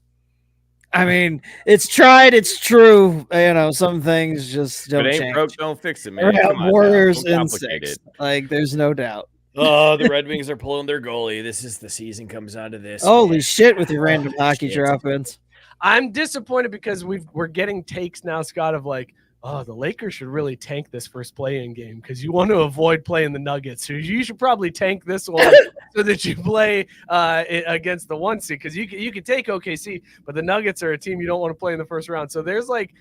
I mean, it's tried, it's true. You know, some things just don't If it ain't change. broke, don't fix it, man. Yeah, Come on, Warriors don't in complicate 6. it. Like, there's no doubt. Oh, the Red Wings are pulling their goalie. This is the season comes down to this. Holy man. shit with your random hockey shit. drop-ins. I'm disappointed because we're getting takes now, Scott, of like, oh, the Lakers should really tank this first play-in game because you want to avoid playing the Nuggets. So you should probably tank this one so that you play against the 1 seed because you can take OKC, but the Nuggets are a team you don't want to play in the first round. So there's like,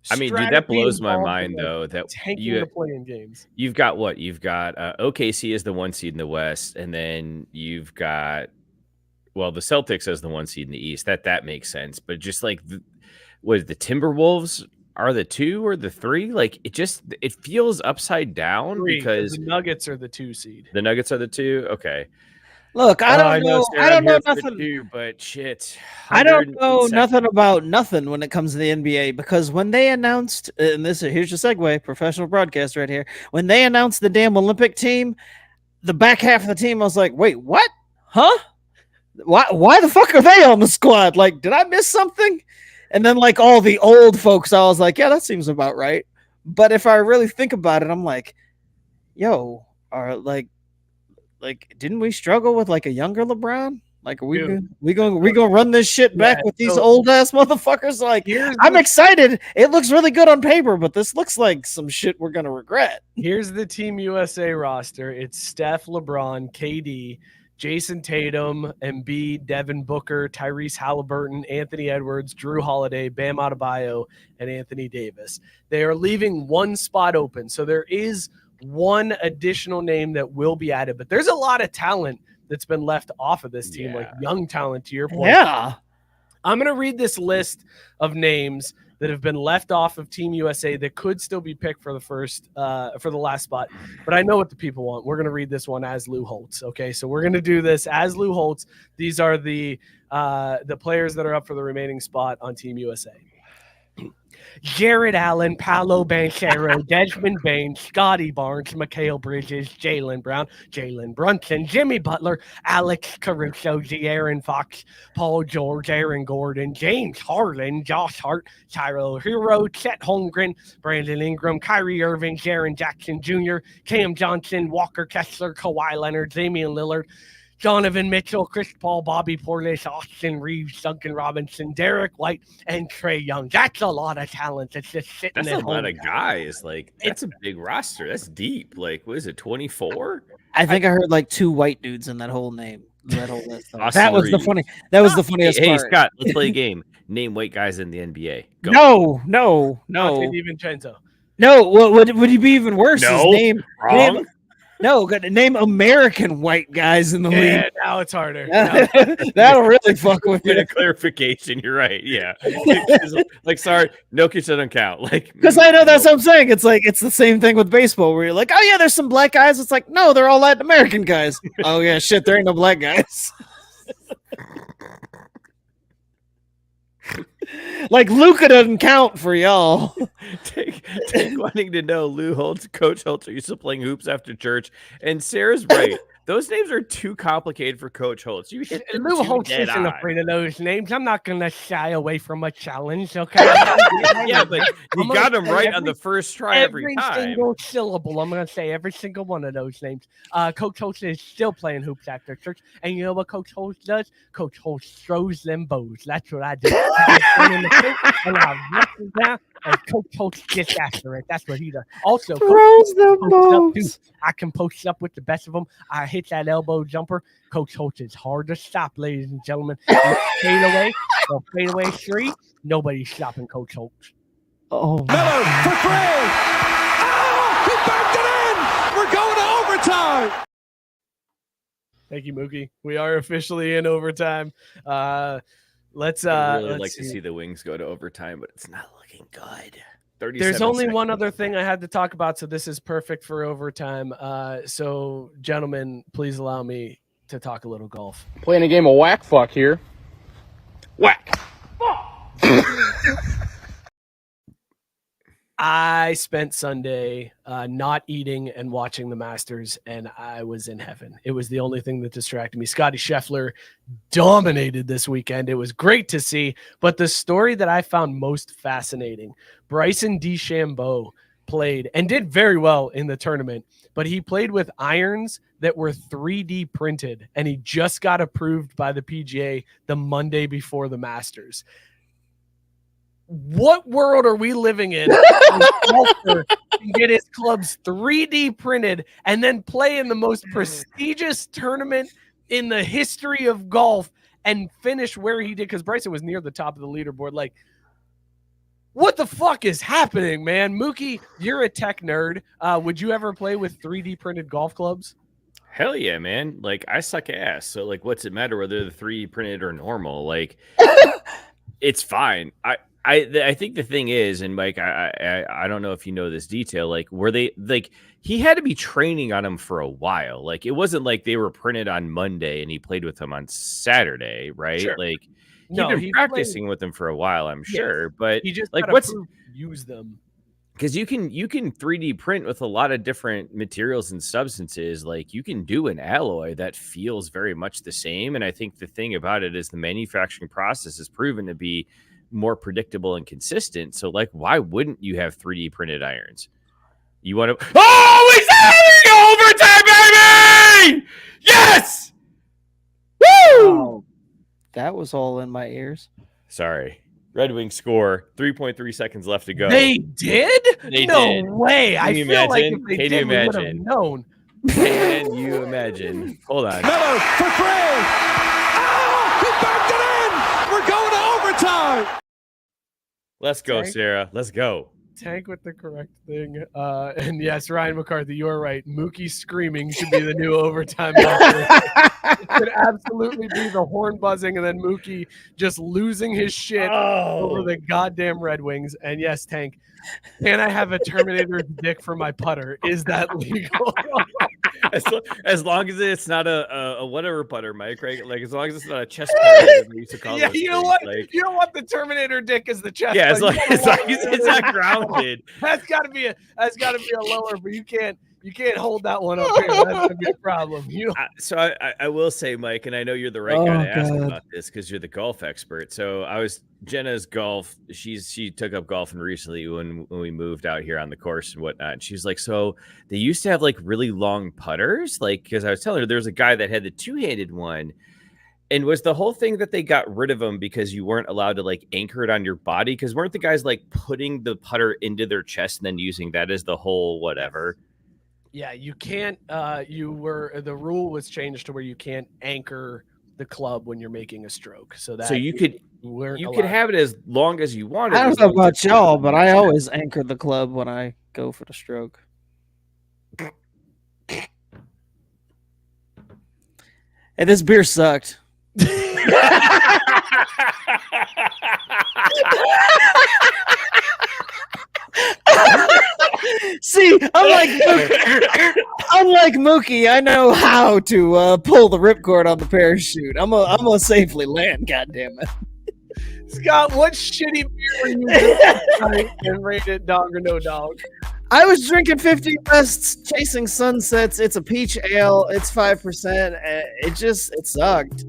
I mean, dude, that strategy blows my involved mind in, like, though. That tanking the play-in games. You've got what? You've got OKC as the 1 seed in the West, and then you've got the Celtics as the 1 seed in the East. That makes sense. But just like the Timberwolves are the 2 or the 3? Like it feels upside down 3, because the Nuggets are the 2 seed. the Nuggets are the 2. Okay. Look, I don't know. Sarah, I don't I'm know here for the nothing. 2, but shit. I don't know 108 nothing about nothing when it comes to the NBA because when they announced, and here's your segue, professional broadcast right here. When they announced the damn Olympic team, the back half of the team, I was like, wait, what? Huh? Why the fuck are they on the squad? Like, did I miss something? And then like all the old folks, I was like, yeah, that seems about right. But if I really think about it, I'm like, yo, are like, didn't we struggle with like a younger LeBron? Like, are we Dude. we gonna run this shit back Yeah, with these so- old ass motherfuckers? Like, I'm excited. It looks really good on paper, but this looks like some shit we're gonna regret. Here's the Team USA roster. It's Steph, LeBron, KD, Jason Tatum, Embiid, Devin Booker, Tyrese Halliburton, Anthony Edwards, Drew Holiday, Bam Adebayo, and Anthony Davis. They are leaving one spot open. So there is one additional name that will be added, but there's a lot of talent that's been left off of this team, like young talent, to your point. Yeah. I'm going to read this list of names that have been left off of Team USA that could still be picked for the last spot. But I know what the people want. We're going to read this one as Lou Holtz. Okay, so we're going to do this as Lou Holtz. These are the players that are up for the remaining spot on Team USA. Jared Allen, Paolo Banchero, Desmond Bain, Scotty Barnes, Mikal Bridges, Jaylen Brown, Jalen Brunson, Jimmy Butler, Alex Caruso, De'Aaron Fox, Paul George, Aaron Gordon, James Harden, Josh Hart, Tyler Hero, Chet Holmgren, Brandon Ingram, Kyrie Irving, Jaren Jackson Jr., Cam Johnson, Walker Kessler, Kawhi Leonard, Damian Lillard, Donovan Mitchell, Chris Paul, Bobby Portis, Austin Reeves, Duncan Robinson, Derek White, and Trae Young. That's a lot of talent that's just sitting That's at a home. lot of guys. Like, that's a big roster. That's deep. Like, what is it, 24? I think I heard like 2 white dudes in that whole name. That whole list. Austin That was the Reeves. funny. That was the funniest Hey, part. Scott, let's play a game. Name white guys in the NBA. Go. No. Dante DiVincenzo. No, would he be even worse? No, His name, wrong. name American white guys in the Yeah, league. now it's harder. That'll really fuck with Get you. a clarification. You're right. Yeah. Like, sorry, Nokia doesn't count. Like, Because I know that's what I'm saying. It's like it's the same thing with baseball where you're like, oh yeah, there's some black guys. It's like, no, they're all Latin American guys. Oh yeah, shit, there ain't no black guys. Like Luca doesn't count for y'all. take wanting to know Lou Holtz, Coach Holtz are used to playing hoops after church, and Sarah's right. Those names are too complicated for Coach Holtz. You hit them Lou too Holtz dead isn't on. afraid of those names. I'm not going to shy away from a challenge, okay? Yeah, but you I'm got gonna him say right on the first try every time. single syllable. I'm going to say every single one of those names. Coach Holtz is still playing hoops after church. And you know what Coach Holtz does? Coach Holtz throws them bows. That's what I do. I just run in the paint and I run them down, and Coach Holtz gets after it. That's what he does. Also, Throws them bows. bows. I can post up with the best of them. I hit that elbow jumper. Coach Holtz is hard to stop, ladies and gentlemen. Fade away or fade away three. Nobody's stopping Coach Holtz. Oh, Miller for three. Oh, he backed it in. We're going to overtime. Thank you, Mookie. We are officially in overtime. Let's I'd really let's like see. to see the Wings go to overtime, but it's not looking good. There's only one other thing I had to talk about, so this is perfect for overtime. So, gentlemen, please allow me to talk a little golf. Playing a game of whack fuck here. Whack. I spent Sunday not eating and watching the Masters, and I was in heaven. It was the only thing that distracted me. Scotty Scheffler dominated this weekend. It was great to see. But the story that I found most fascinating, Bryson DeChambeau played and did very well in the tournament, but he played with irons that were 3D printed, and he just got approved by the PGA the Monday before the Masters. What world are we living in? Golfer can get his clubs 3D printed and then play in the most prestigious tournament in the history of golf and finish where he did, because Bryson was near the top of the leaderboard. Like, what the fuck is happening, man? Mookie, you're a tech nerd. Would you ever play with 3D printed golf clubs? Hell yeah, man. Like, I suck ass. So, like, what's it matter whether they're 3D printed or normal? Like, it's fine. I think the thing is, and Mike, I don't know if you know this detail, like, were they, like, he had to be training on them for a while. Like, it wasn't like they were printed on Monday and he played with them on Saturday, right? Sure. Like, No, he'd been he practicing with them for a while, I'm sure. But He just like, got what's approved to use them. because you can 3D print with a lot of different materials and substances. Like, you can do an alloy that feels very much the same. And I think the thing about it is the manufacturing process is proven to be more predictable and consistent. So, like, why wouldn't you have 3D printed irons? You want to? Oh, he's having overtime, baby! Yes! Woo! was all in my ears. Sorry. Red Wings score. 3.3 seconds left to go. They did? They no did. way. I you feel like if imagine? they Can did, you we would have imagine? known. Can you imagine? Hold on. Miller for 3. Oh, he backed it in. We're going to overtime. Let's go, Tank. Sarah. Let's go. Tank with the correct thing. And yes, Ryan McCarthy, you're right. Mookie screaming should be the new overtime. It could absolutely be the horn buzzing and then Mookie just losing his shit over the goddamn Red Wings. And yes, Tank, can I have a Terminator's dick for my putter? Is that legal? As long as it's not a whatever putter, Mike, right? Like as long as it's not a chest putter, as we used to call Yeah, those you know things, what? Like, You don't want the Terminator dick as the chest. yeah, as long, putter. as long as it's not grounded. That's got to be a lower, but you can't hold that one up here. That's gonna be a problem. So I will say, Mike, and I know you're the right guy to ask about this because you're the golf expert. So Jenna's golf. She took up golfing recently when we moved out here on the course and whatnot. And she's like, so they used to have like really long putters, like because I was telling her there's a guy that had the 2-handed one. And was the whole thing that they got rid of them because you weren't allowed to like anchor it on your body? Because weren't the guys like putting the putter into their chest and then using that as the whole whatever? Yeah, you can't. The rule was changed to where you can't anchor the club when you're making a stroke. So you could have it as long as you wanted. I don't know about y'all, but I always anchor the club when I go for the stroke. Hey, this beer sucked. See, unlike Mookie, I know how to pull the ripcord on the parachute. I'm gonna safely land. God damn it, Scott! What shitty beer were you drinking and rated dog or no dog? I was drinking 50 Wests, chasing sunsets. It's a peach ale. It's 5%. It sucked.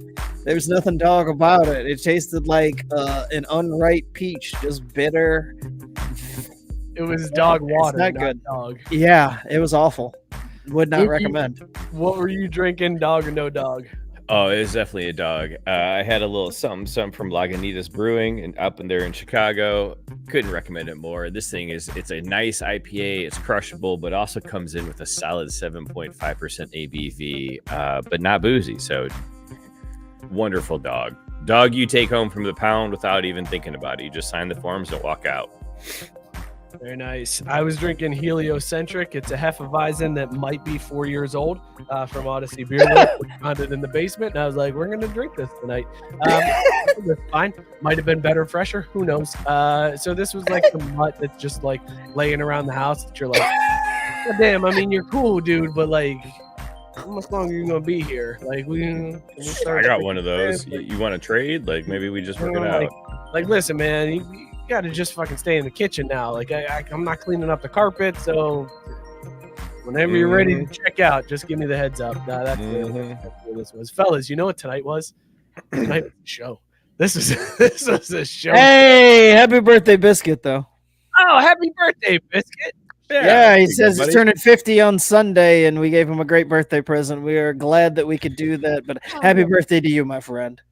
There was nothing dog about it. It tasted like an unripe peach, just bitter. It was dog water, not not good. dog. Yeah, it was awful. Would not recommend. What were you drinking, dog or no dog? Oh, it was definitely a dog. I had a little something from Lagunitas Brewing and up in there in Chicago. Couldn't recommend it more. This thing it's a nice IPA. It's crushable, but also comes in with a solid 7.5% ABV, but not boozy. So wonderful dog. Dog you take home from the pound without even thinking about it. You just sign the forms and walk out. Very nice. I was drinking Heliocentric. It's a Hefeweizen that might be 4 years old from Odyssey Beer Works. We found it in the basement, and I was like, we're going to drink this tonight. It was fine. Might have been better, fresher. Who knows? So this was like some mutt that's just like laying around the house that you're like, God damn, I mean, you're cool, dude, but like, how much longer are you going to be here? Like, I got one of those. You want to trade? Like, maybe we just work it out. Like, listen, man, you got to just fucking stay in the kitchen now. Like, I'm not cleaning up the carpet, so whenever you're ready to check out, just give me the heads up. Nah, that's what this was. Fellas, you know what tonight was? Tonight was a show. This was a show. Hey, happy birthday, Biscuit, though. Oh, happy birthday, Biscuit. Yeah, he says he's turning 50 on Sunday, and we gave him a great birthday present. We are glad that we could do that, but happy birthday to you, my friend.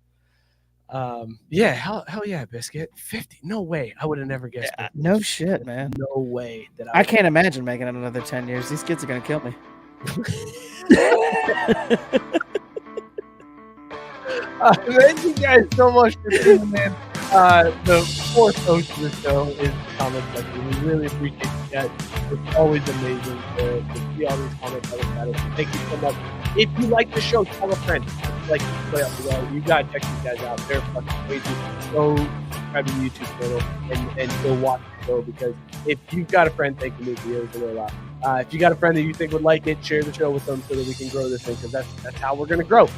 Yeah, hell yeah, Biscuit. 50. No way. I would have never guessed. Yeah, no shit, man. No way that I can't imagine making it another 10 years. These kids are going to kill me. Thank you guys so much for tuning in. The fourth host of the show is the comment section. We really appreciate you guys. It's always amazing to see all these comments. Thank you so much. If you like the show, tell a friend. If you like to play up the well, you gotta check these guys out. They're fucking crazy. Go subscribe to the YouTube channel and go watch the show, because if you've got a friend, they can make videos and a lot. If you got a friend that you think would like it, share the show with them so that we can grow this thing, because that's how we're gonna grow.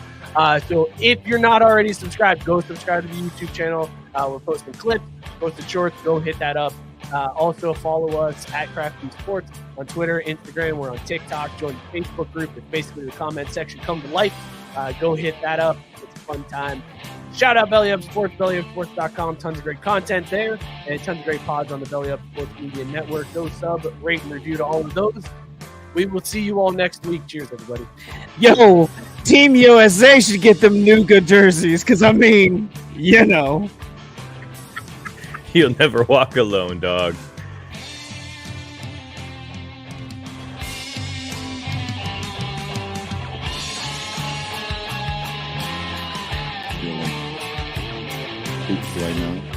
So if you're not already subscribed, go subscribe to the YouTube channel. We're posting clips, posting shorts. Go hit that up. Also follow us at Crafty Sports on Twitter, Instagram. We're on TikTok. Join the Facebook group. It's basically the comment section come to life. Go hit that up. It's a fun time. Shout out Belly Up Sports, bellyupsports.com. Tons of great content there, and tons of great pods on the Belly Up Sports Media Network. Go sub, rate, and review to all of those. We will see you all next week. Cheers, everybody. Yo, Team USA should get them Nuka jerseys, because, I mean, You know. You'll never walk alone, dog. Feeling pooped right now.